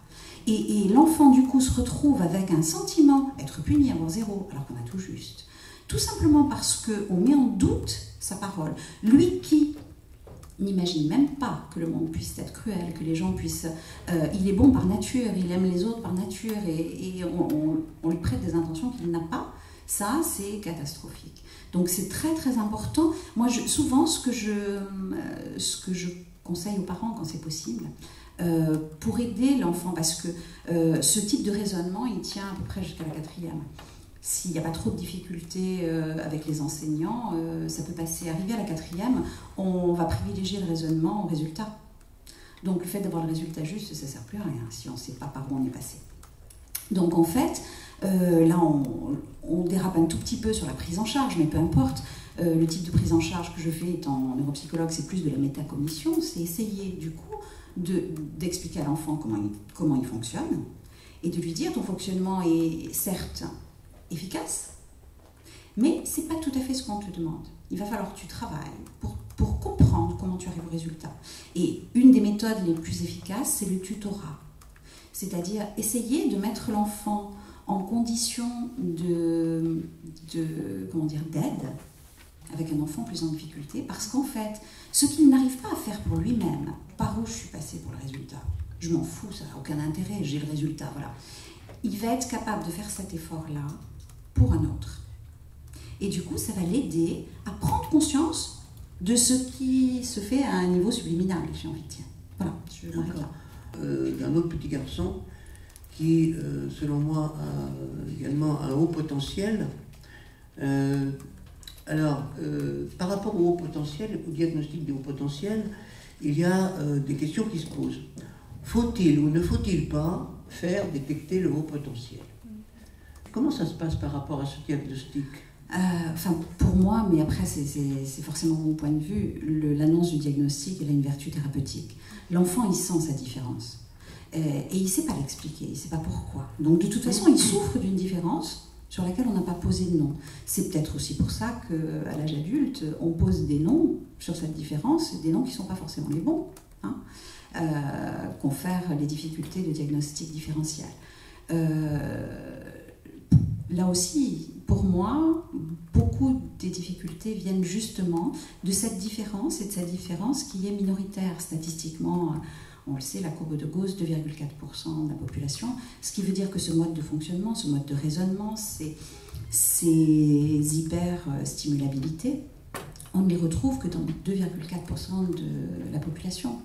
Et l'enfant, du coup, se retrouve avec un sentiment, être puni, avoir 0, alors qu'on a tout juste. Tout simplement parce qu'on met en doute sa parole. Lui qui n'imagine même pas que le monde puisse être cruel, que les gens puissent... il est bon par nature, il aime les autres par nature, et on lui prête des intentions qu'il n'a pas. Ça, c'est catastrophique. Donc c'est très très important. Moi, souvent, ce que je conseille aux parents quand c'est possible, pour aider l'enfant, parce que ce type de raisonnement, il tient à peu près jusqu'à la 4e. S'il n'y a pas trop de difficultés avec les enseignants, ça peut passer. Arrivé à la 4e, on va privilégier le raisonnement au résultat. Donc le fait d'avoir le résultat juste, ça ne sert plus à rien si on ne sait pas par où on est passé. Donc en fait, là on dérape un tout petit peu sur la prise en charge, mais peu importe. Le type de prise en charge que je fais étant neuropsychologue, c'est plus de la métacognition, c'est essayer du coup d'expliquer à l'enfant comment il fonctionne et de lui dire ton fonctionnement est certes efficace, mais c'est pas tout à fait ce qu'on te demande. Il va falloir que tu travailles pour comprendre comment tu arrives au résultat. Et une des méthodes les plus efficaces, c'est le tutorat. C'est-à-dire essayer de mettre l'enfant en condition d'aide avec un enfant plus en difficulté, parce qu'en fait, ce qu'il n'arrive pas à faire pour lui-même, par où je suis passée pour le résultat, je m'en fous, ça n'a aucun intérêt, j'ai le résultat, voilà. Il va être capable de faire cet effort-là pour un autre. Et du coup, ça va l'aider à prendre conscience de ce qui se fait à un niveau subliminal, j'ai envie de dire. Voilà, je m'arrête là. D'un autre petit garçon qui, selon moi, a également un haut potentiel. Par rapport au haut potentiel, au diagnostic des hauts potentiels, il y a des questions qui se posent. Faut-il ou ne faut-il pas faire détecter le haut potentiel? Comment ça se passe par rapport à ce diagnostic? Pour moi, mais après c'est forcément mon point de vue, l'annonce du diagnostic, elle a une vertu thérapeutique. L'enfant, il sent sa différence. Et il ne sait pas l'expliquer, il ne sait pas pourquoi. Donc de toute façon, il souffre d'une différence sur laquelle on n'a pas posé de nom. C'est peut-être aussi pour ça qu'à l'âge adulte, on pose des noms sur cette différence, des noms qui ne sont pas forcément les bons, hein, confèrent les difficultés de diagnostic différentiel. Là aussi, pour moi, beaucoup des difficultés viennent justement de cette différence, et de cette différence qui est minoritaire statistiquement. On le sait, la courbe de Gauss, 2,4% de la population, ce qui veut dire que ce mode de fonctionnement, ce mode de raisonnement, ces hyper-stimulabilités, on ne les retrouve que dans 2,4% de la population.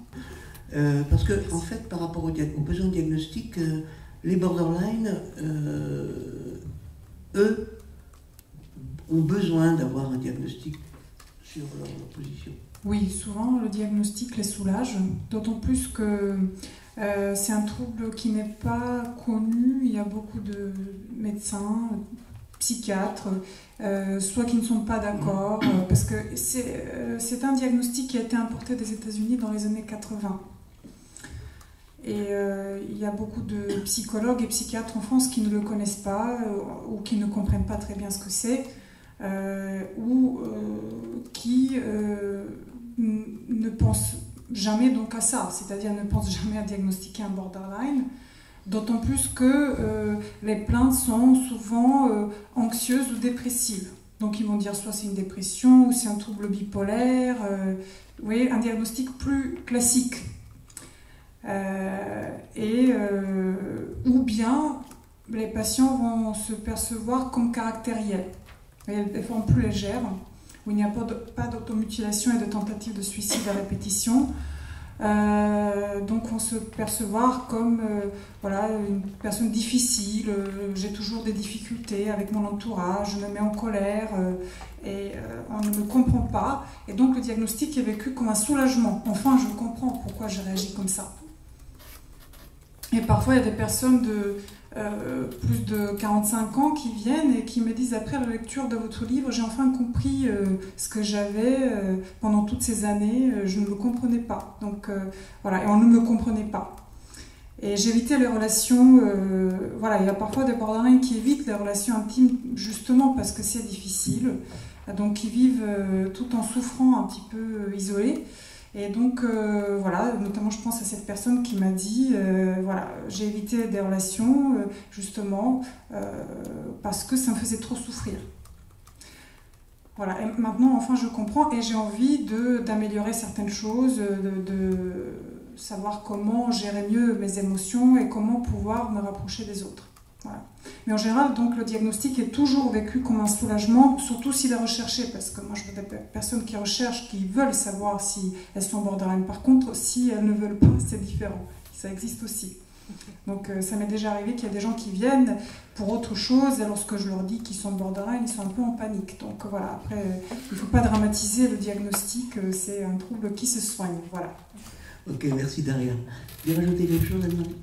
Parce que, en fait, par rapport aux besoins diagnostiques, les borderline, eux, ont besoin d'avoir un diagnostic sur leur position. Oui, souvent le diagnostic les soulage, d'autant plus que c'est un trouble qui n'est pas connu. Il y a beaucoup de médecins, psychiatres, soit qui ne sont pas d'accord, parce que c'est un diagnostic qui a été importé des États-Unis dans les années 80. Et il y a beaucoup de psychologues et psychiatres en France qui ne le connaissent pas ou qui ne comprennent pas très bien ce que c'est, ou qui ne pensent jamais donc à ça, c'est-à-dire ne pensent jamais à diagnostiquer un borderline, d'autant plus que les plaintes sont souvent anxieuses ou dépressives. Donc ils vont dire soit c'est une dépression ou c'est un trouble bipolaire, vous voyez, un diagnostic plus classique. Ou bien les patients vont se percevoir comme caractériels, des formes plus légères, où il n'y a pas d'automutilation et de tentative de suicide à répétition. Donc vont se percevoir comme voilà, une personne difficile, j'ai toujours des difficultés avec mon entourage, je me mets en colère et on ne me comprend pas. Et donc le diagnostic est vécu comme un soulagement. Enfin, je comprends pourquoi je réagis comme ça. Et parfois, il y a des personnes de plus de 45 ans qui viennent et qui me disent, après la lecture de votre livre, j'ai enfin compris ce que j'avais pendant toutes ces années, je ne le comprenais pas. Donc voilà, et on ne me comprenait pas. Et j'évitais les relations, voilà, il y a parfois des borderline qui évitent les relations intimes justement parce que c'est difficile, donc qui vivent tout en souffrant un petit peu isolés. Et donc, voilà, notamment je pense à cette personne qui m'a dit, voilà, j'ai évité des relations, justement, parce que ça me faisait trop souffrir. Voilà, et maintenant, enfin, je comprends et j'ai envie d'améliorer certaines choses, de savoir comment gérer mieux mes émotions et comment pouvoir me rapprocher des autres. Voilà. Mais en général, donc, le diagnostic est toujours vécu comme un soulagement, surtout s'il est recherché, parce que moi, je vois des personnes qui recherchent, qui veulent savoir si elles sont borderline. Par contre, si elles ne veulent pas, c'est différent. Ça existe aussi. Donc, ça m'est déjà arrivé qu'il y a des gens qui viennent pour autre chose, et lorsque je leur dis qu'ils sont borderline, ils sont un peu en panique. Donc, voilà, après, il ne faut pas dramatiser le diagnostic, c'est un trouble qui se soigne. Voilà. Ok, merci Daria. Tu veux rajouter quelque chose, Anne-Marie ?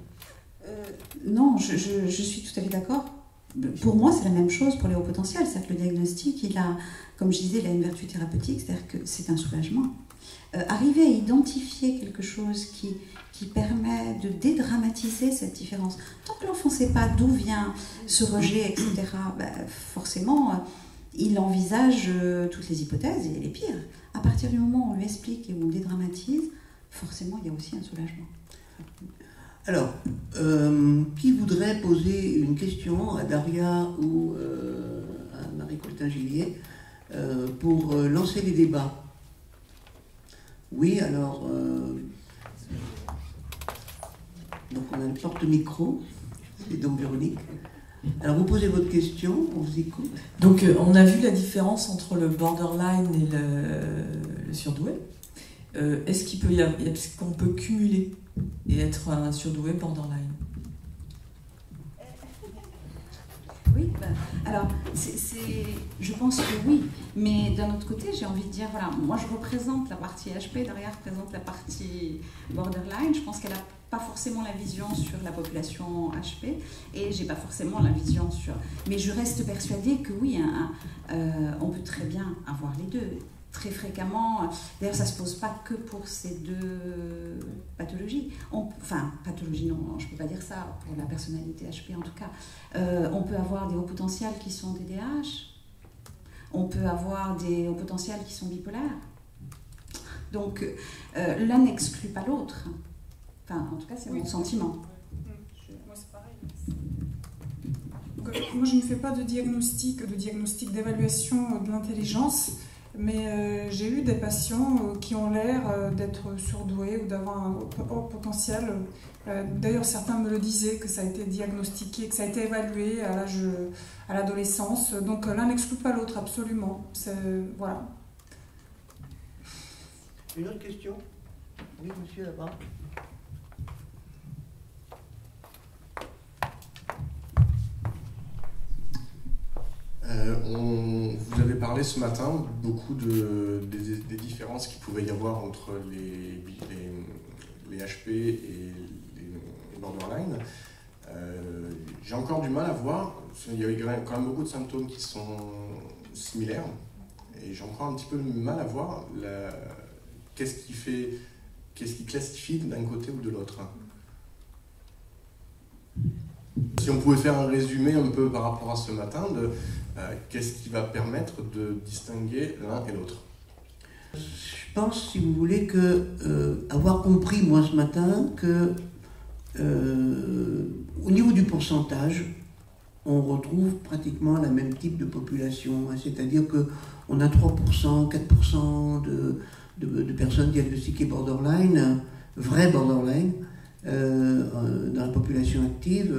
Non, je suis tout à fait d'accord. pour moi, c'est la même chose pour les hauts potentiels. C'est-à-dire que le diagnostic, il a, comme je disais, il a une vertu thérapeutique, c'est-à-dire que c'est un soulagement. Arriver à identifier quelque chose qui permet de dédramatiser cette différence. Tant que l'enfant ne sait pas d'où vient ce rejet, etc., forcément, il envisage toutes les hypothèses et les pires. À partir du moment où on lui explique et où on dédramatise, forcément, il y a aussi un soulagement. Alors, qui voudrait poser une question à Daria ou à Marie Coltin-Gillier pour lancer les débats? Oui, alors... donc on a le porte-micro, c'est donc Véronique. Alors vous posez votre question, on vous écoute. Donc on a vu la différence entre le borderline et le surdoué. Est-ce qu'on peut cumuler et être un surdoué borderline? Oui, alors je pense que oui, mais d'un autre côté, j'ai envie de dire, voilà, moi je représente la partie HP, derrière représente la partie borderline. Je pense qu'elle n'a pas forcément la vision sur la population HP et j'ai pas forcément la vision sur... Mais je reste persuadée que oui, on peut très bien avoir les deux. Très fréquemment, d'ailleurs ça ne se pose pas que pour ces deux pathologies. Pathologie non, je ne peux pas dire ça, pour la personnalité HP en tout cas. On peut avoir des hauts potentiels qui sont TDAH, on peut avoir des hauts potentiels qui sont bipolaires. Donc l'un n'exclut pas l'autre. Enfin, en tout cas, c'est mon sentiment. Moi, c'est pareil. Moi, je ne fais pas de diagnostic d'évaluation de l'intelligence. Mais j'ai eu des patients qui ont l'air d'être surdoués ou d'avoir un haut potentiel. D'ailleurs, certains me le disaient, que ça a été diagnostiqué, que ça a été évalué à l'adolescence. Donc l'un n'exclut pas l'autre, absolument. Voilà. Une autre question? Oui, monsieur, là-bas. Vous avez parlé ce matin beaucoup des différences qu'il pouvait y avoir entre les HP et les borderline. J'ai encore du mal à voir, il y avait quand même beaucoup de symptômes qui sont similaires, et j'ai encore un petit peu de mal à voir qu'est-ce qui classifie d'un côté ou de l'autre. Si on pouvait faire un résumé un peu par rapport à ce matin de qu'est-ce qui va permettre de distinguer l'un et l'autre? Je pense, si vous voulez, avoir compris, moi, ce matin, que au niveau du pourcentage, on retrouve pratiquement la même type de population. C'est-à-dire qu'on a 3%, 4% de personnes diagnostiquées borderline, vrai borderline, dans la population active.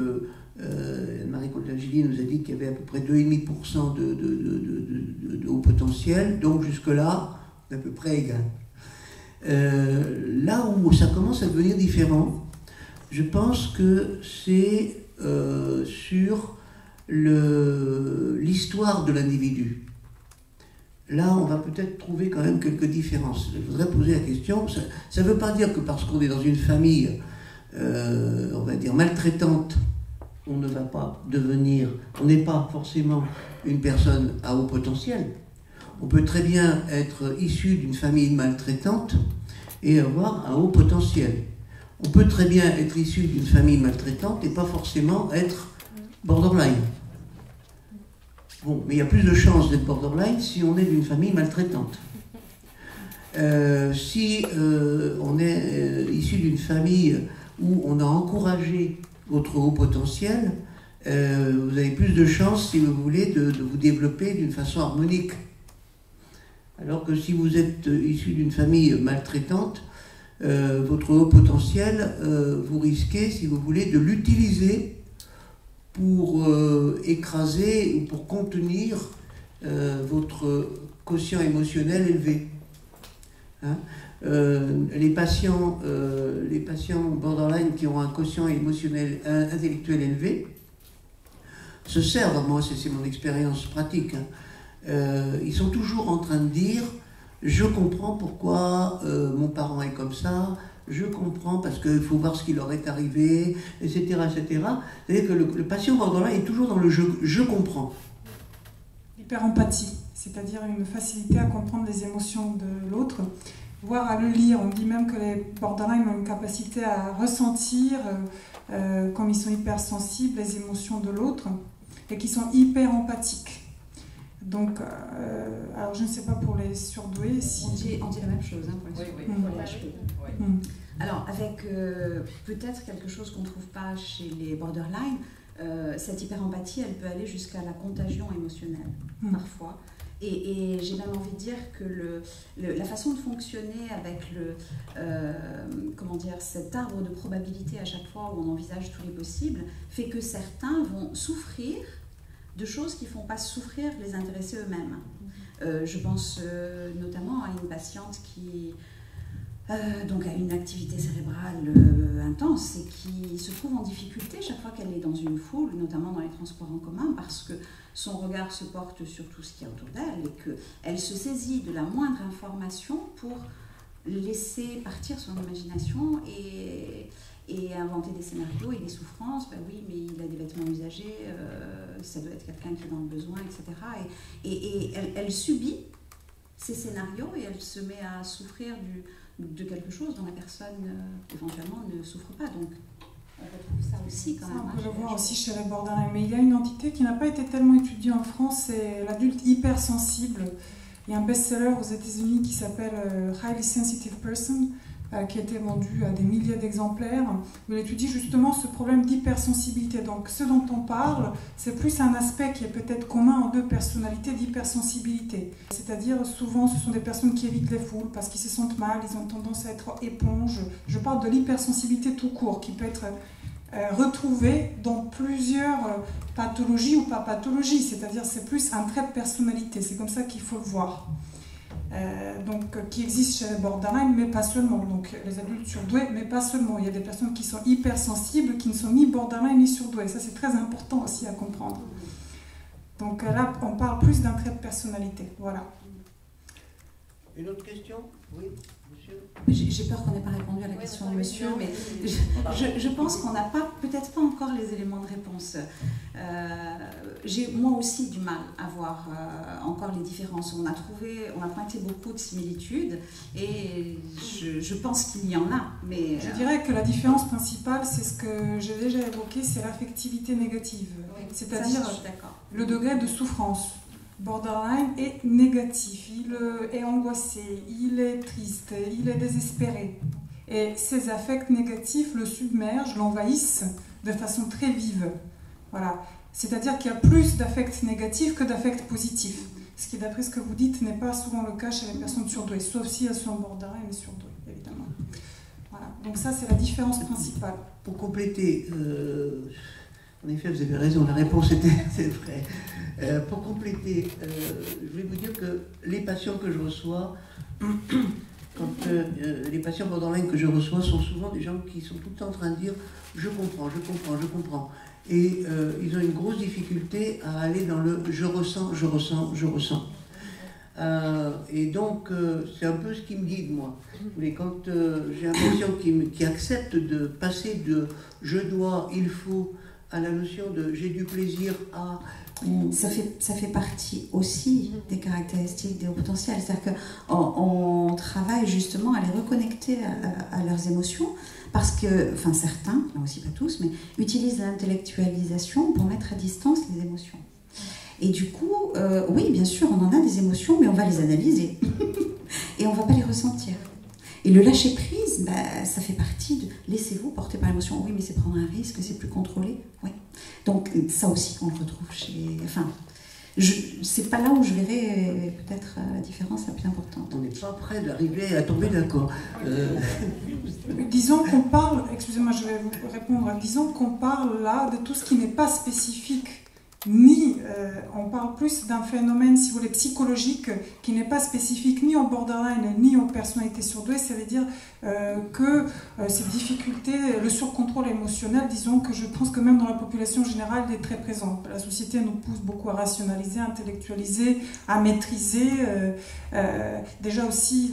Marie Coltin-Gillier nous a dit qu'il y avait à peu près 2,5% de haut potentiel, donc jusque-là, à peu près égal. Là où ça commence à devenir différent, je pense que c'est sur l'histoire de l'individu. Là, on va peut-être trouver quand même quelques différences. Je voudrais poser la question, ça ne veut pas dire que parce qu'on est dans une famille, on va dire, maltraitante, on ne va pas devenir, on n'est pas forcément une personne à haut potentiel. On peut très bien être issu d'une famille maltraitante et avoir un haut potentiel. On peut très bien être issu d'une famille maltraitante et pas forcément être borderline. Bon, mais il y a plus de chances d'être borderline si on est d'une famille maltraitante. Si on est issu d'une famille où on a encouragé votre haut potentiel, vous avez plus de chances, si vous voulez, de vous développer d'une façon harmonique. Alors que si vous êtes issu d'une famille maltraitante, votre haut potentiel, vous risquez, si vous voulez, de l'utiliser pour écraser ou pour contenir votre quotient émotionnel élevé. Hein? Les patients borderline qui ont un quotient émotionnel intellectuel élevé se servent, moi c'est mon expérience pratique, ils sont toujours en train de dire je comprends pourquoi mon parent est comme ça, je comprends parce qu'il faut voir ce qui leur est arrivé, etc. etc. C'est-à-dire que le patient borderline est toujours dans le je comprends. L'hyper-empathie, c'est-à-dire une facilité à comprendre les émotions de l'autre, voire à le lire. On dit même que les borderline ont une capacité à ressentir, comme ils sont hypersensibles, les émotions de l'autre, et qui sont hyper empathiques. Donc, alors je ne sais pas pour les surdoués si... On dit la même chose hein, pour les surdoués, pour les HP. Mm. Alors, avec peut-être quelque chose qu'on ne trouve pas chez les borderline, cette hyper-empathie, elle peut aller jusqu'à la contagion émotionnelle, parfois. Et j'ai même envie de dire que la façon de fonctionner avec comment dire, cet arbre de probabilité à chaque fois où on envisage tous les possibles, fait que certains vont souffrir de choses qui ne font pas souffrir les intéressés eux-mêmes. Je pense notamment à une patiente qui donc a une activité cérébrale intense et qui se trouve en difficulté chaque fois qu'elle est dans une foule, notamment dans les transports en commun, parce que son regard se porte sur tout ce qu'il y a autour d'elle et qu'elle se saisit de la moindre information pour laisser partir son imagination et inventer des scénarios et des souffrances. Ben oui, mais il a des vêtements usagés, ça doit être quelqu'un qui est dans le besoin, etc. Et elle subit ces scénarios et elle se met à souffrir de quelque chose dont la personne éventuellement ne souffre pas. Donc on retrouve ça aussi quand même. On peut le voir aussi chez les borderline. Mais il y a une entité qui n'a pas été tellement étudiée en France, c'est l'adulte hypersensible. Il y a un best-seller aux États-Unis qui s'appelle Highly Sensitive Person, qui a été vendu à des milliers d'exemplaires, où il étudie justement ce problème d'hypersensibilité. Donc ce dont on parle, c'est plus un aspect qui est peut-être commun en deux personnalités d'hypersensibilité. C'est-à-dire souvent ce sont des personnes qui évitent les foules parce qu'ils se sentent mal, ils ont tendance à être éponges. Je parle de l'hypersensibilité tout court, qui peut être retrouvée dans plusieurs pathologies ou pas pathologies, c'est-à-dire c'est plus un trait de personnalité, c'est comme ça qu'il faut le voir. Donc, qui existe chez les borderline, mais pas seulement. Donc, les adultes surdoués, mais pas seulement. Il y a des personnes qui sont hypersensibles, qui ne sont ni borderline ni surdoués. Ça, c'est très important aussi à comprendre. Donc là, on parle plus d'un trait de personnalité. Voilà. Une autre question? Oui, monsieur. J'ai peur qu'on n'ait pas répondu à la question de monsieur, mais je pense qu'on n'a peut-être pas encore les éléments de réponse. J'ai moi aussi du mal à voir encore les différences. On a pointé beaucoup de similitudes et je pense qu'il y en a. Mais je dirais que la différence principale, c'est ce que j'ai déjà évoqué, c'est l'affectivité négative. Oui, c'est-à-dire le degré de souffrance. Borderline est négatif, il est angoissé, il est triste, il est désespéré. Et ces affects négatifs le submergent, l'envahissent de façon très vive. Voilà. C'est-à-dire qu'il y a plus d'affects négatifs que d'affects positifs. Ce qui, d'après ce que vous dites, n'est pas souvent le cas chez les personnes surdouées, sauf si elles sont borderline et surdouées, évidemment. Voilà. Donc ça, c'est la différence principale. Pour compléter, en effet, vous avez raison, la réponse était, c'est vrai. Pour compléter, je vais vous dire que les patients que je reçois, les patients borderline que je reçois sont souvent des gens qui sont tout le temps en train de dire « je comprends, je comprends, je comprends ». Et ils ont une grosse difficulté à aller dans le « je ressens, je ressens, je ressens ». Et donc, c'est un peu ce qui me guide, moi. Mais quand j'ai un patient qui accepte de passer de « je dois, il faut » à la notion de « j'ai du plaisir à ». Ça fait partie aussi des caractéristiques des hauts potentiels. C'est-à-dire qu'on travaille justement à les reconnecter à leurs émotions parce que, enfin certains, là aussi pas tous, mais utilisent l'intellectualisation pour mettre à distance les émotions. Et du coup, oui, bien sûr, on en a des émotions, mais on va les analyser et on ne va pas les ressentir. Et le lâcher-prise, bah, ça fait partie de « laissez-vous porter par l'émotion ». Oui, mais c'est prendre un risque, c'est plus contrôlé. Oui. Donc ça aussi, on le retrouve chez... Enfin, c'est pas là où je verrais peut-être la différence la plus importante. On n'est pas près d'arriver à tomber d'accord. Disons qu'on parle, excusez-moi, je vais vous répondre, disons qu'on parle là de tout ce qui n'est pas spécifique ni on parle plus d'un phénomène, si vous voulez, psychologique qui n'est pas spécifique ni au borderline ni aux personnalités surdouées. Ça veut dire que cette difficulté, le surcontrôle émotionnel, disons que je pense que même dans la population générale, il est très présent. La société nous pousse beaucoup à rationaliser, à intellectualiser, à maîtriser. Déjà aussi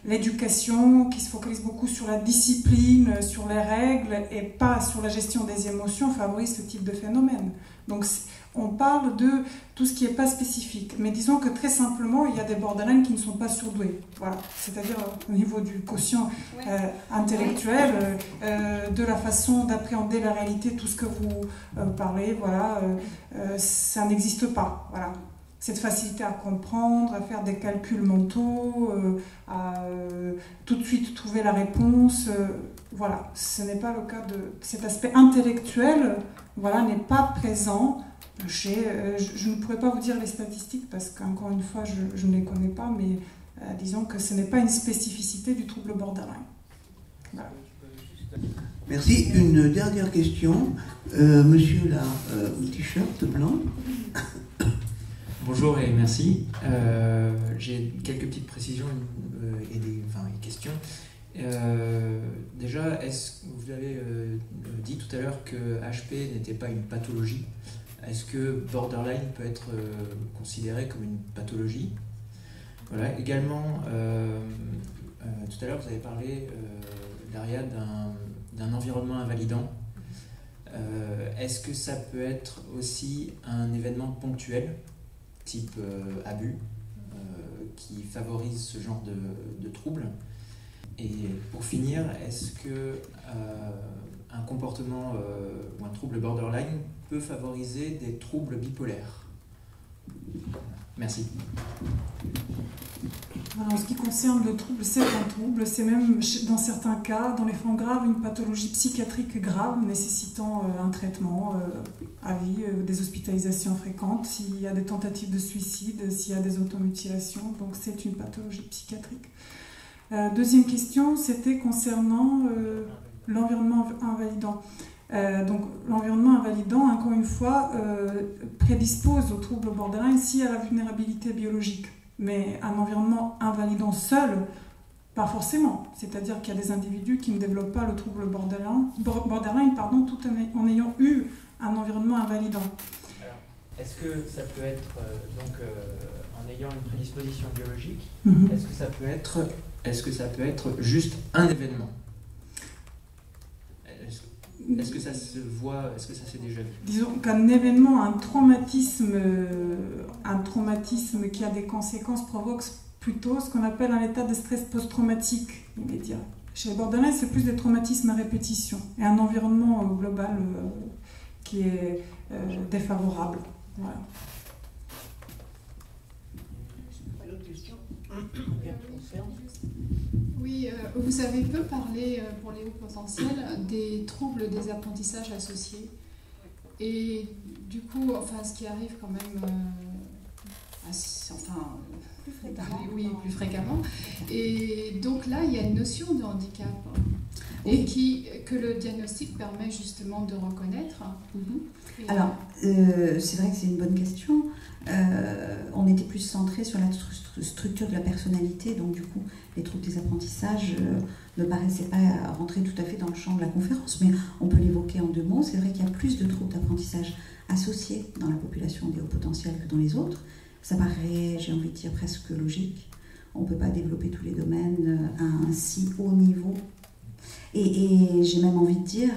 l'éducation qui se focalise beaucoup sur la discipline, sur les règles et pas sur la gestion des émotions favorise ce type de phénomène. Donc on parle de tout ce qui n'est pas spécifique. Mais disons que très simplement, il y a des borderline qui ne sont pas surdoués. Voilà. C'est-à-dire au niveau du quotient intellectuel, de la façon d'appréhender la réalité, tout ce que vous parlez, voilà, ça n'existe pas. Voilà. Cette facilité à comprendre, à faire des calculs mentaux, à tout de suite trouver la réponse. Voilà, ce n'est pas le cas de cet aspect intellectuel, voilà, n'est pas présent chez. Je ne pourrais pas vous dire les statistiques parce qu'encore une fois, je ne les connais pas, mais disons que ce n'est pas une spécificité du trouble borderline. Voilà. Merci. Une dernière question. Monsieur là, au t-shirt blanc. Bonjour et merci. J'ai quelques petites précisions et des questions. Déjà, vous avez dit tout à l'heure que HP n'était pas une pathologie. Est-ce que borderline peut être considéré comme une pathologie? Voilà. Également, tout à l'heure, vous avez parlé, Daria, d'un environnement invalidant. Est-ce que ça peut être aussi un événement ponctuel, type abus, qui favorise ce genre de troubles? Et pour finir, est-ce que un comportement ou un trouble borderline peut favoriser des troubles bipolaires? Merci. Alors, en ce qui concerne le trouble, c'est un trouble, c'est même dans certains cas, dans les formes graves, une pathologie psychiatrique grave nécessitant un traitement à vie, des hospitalisations fréquentes, s'il y a des tentatives de suicide, s'il y a des automutilations, donc c'est une pathologie psychiatrique. Deuxième question, c'était concernant l'environnement invalidant. Donc l'environnement invalidant, encore une fois, prédispose au trouble borderline s'il y a la vulnérabilité biologique. Mais un environnement invalidant seul, pas forcément. C'est-à-dire qu'il y a des individus qui ne développent pas le trouble borderline tout en ayant eu un environnement invalidant. Alors, est-ce que ça peut être, en ayant une prédisposition biologique, est-ce que ça peut être juste un événement? Est-ce que ça se voit, est-ce que ça s'est déjà vu? Disons qu'un événement, un traumatisme qui a des conséquences provoque plutôt ce qu'on appelle un état de stress post-traumatique immédiat. Chez les borderline, c'est plus des traumatismes à répétition et un environnement global qui est défavorable. Voilà. Oui, vous avez peu parlé, pour les hauts potentiels, des troubles des apprentissages associés. Et du coup, enfin, ce qui arrive quand même plus fréquemment. Et donc là, il y a une notion de handicap et que le diagnostic permet justement de reconnaître. Alors, c'est vrai que c'est une bonne question. On était plus centré sur la structure de la personnalité, donc du coup, les troubles des apprentissages ne paraissaient pas rentrer tout à fait dans le champ de la conférence, mais on peut l'évoquer en deux mots. C'est vrai qu'il y a plus de troubles d'apprentissage associés dans la population des hauts potentiels que dans les autres. Ça paraît, j'ai envie de dire, presque logique. On ne peut pas développer tous les domaines à un si haut niveau. Et j'ai même envie de dire,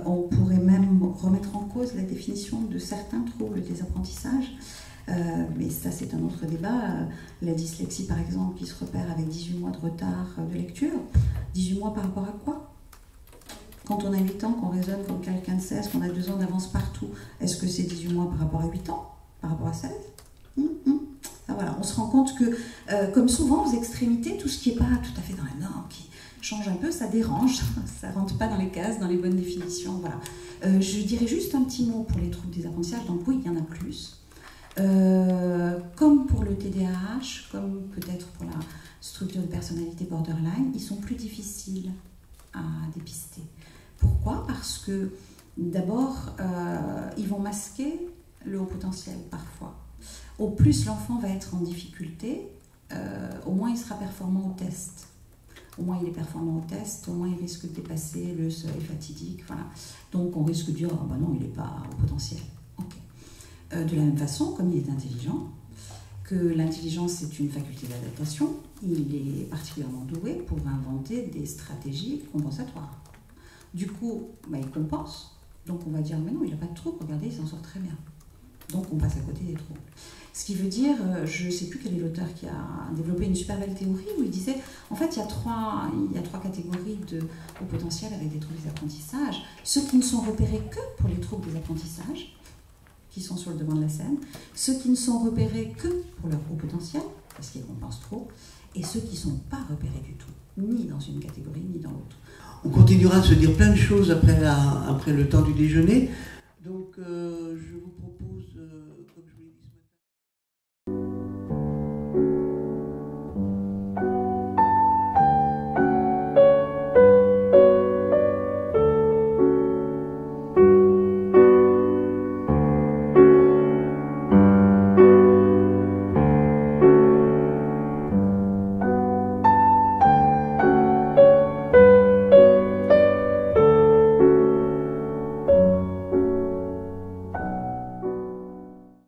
on pourrait même remettre en cause la définition de certains troubles des apprentissages. Mais ça, c'est un autre débat. La dyslexie, par exemple, qui se repère avec 18 mois de retard de lecture. 18 mois par rapport à quoi? Quand on a 8 ans, qu'on raisonne comme quelqu'un de 16, qu'on a 2 ans d'avance partout, est-ce que c'est 18 mois par rapport à 8 ans? Par rapport à 16? Voilà, on se rend compte que, comme souvent aux extrémités, tout ce qui n'est pas tout à fait dans la norme, qui change un peu, ça dérange, ça ne rentre pas dans les cases, dans les bonnes définitions. Voilà. Je dirais juste un petit mot pour les troubles des apprentissages, donc oui, il y en a plus. Comme pour le TDAH, comme peut-être pour la structure de personnalité borderline, ils sont plus difficiles à dépister. Pourquoi? Parce que d'abord, ils vont masquer le haut potentiel parfois. Au plus l'enfant va être en difficulté, au moins il sera performant au test. Au moins il est performant au test, au moins il risque de dépasser le seuil fatidique. Voilà. Donc on risque de dire, oh, bah non, il n'est pas au potentiel. Okay. De la même façon, comme il est intelligent, que l'intelligence est une faculté d'adaptation, il est particulièrement doué pour inventer des stratégies compensatoires. Du coup, bah, il compense. Donc on va dire, mais non, il n'a pas de trouble, regardez, il s'en sort très bien. Donc on passe à côté des troubles. Ce qui veut dire, je ne sais plus quel est l'auteur qui a développé une super belle théorie où il disait, en fait, il y a trois catégories de haut potentiel avec des troubles des apprentissages. Ceux qui ne sont repérés que pour les troubles des apprentissages, qui sont sur le devant de la scène, ceux qui ne sont repérés que pour leur haut potentiel, parce qu'ils compensent trop, et ceux qui ne sont pas repérés du tout, ni dans une catégorie, ni dans l'autre. On continuera à se dire plein de choses après le temps du déjeuner. Donc, je vous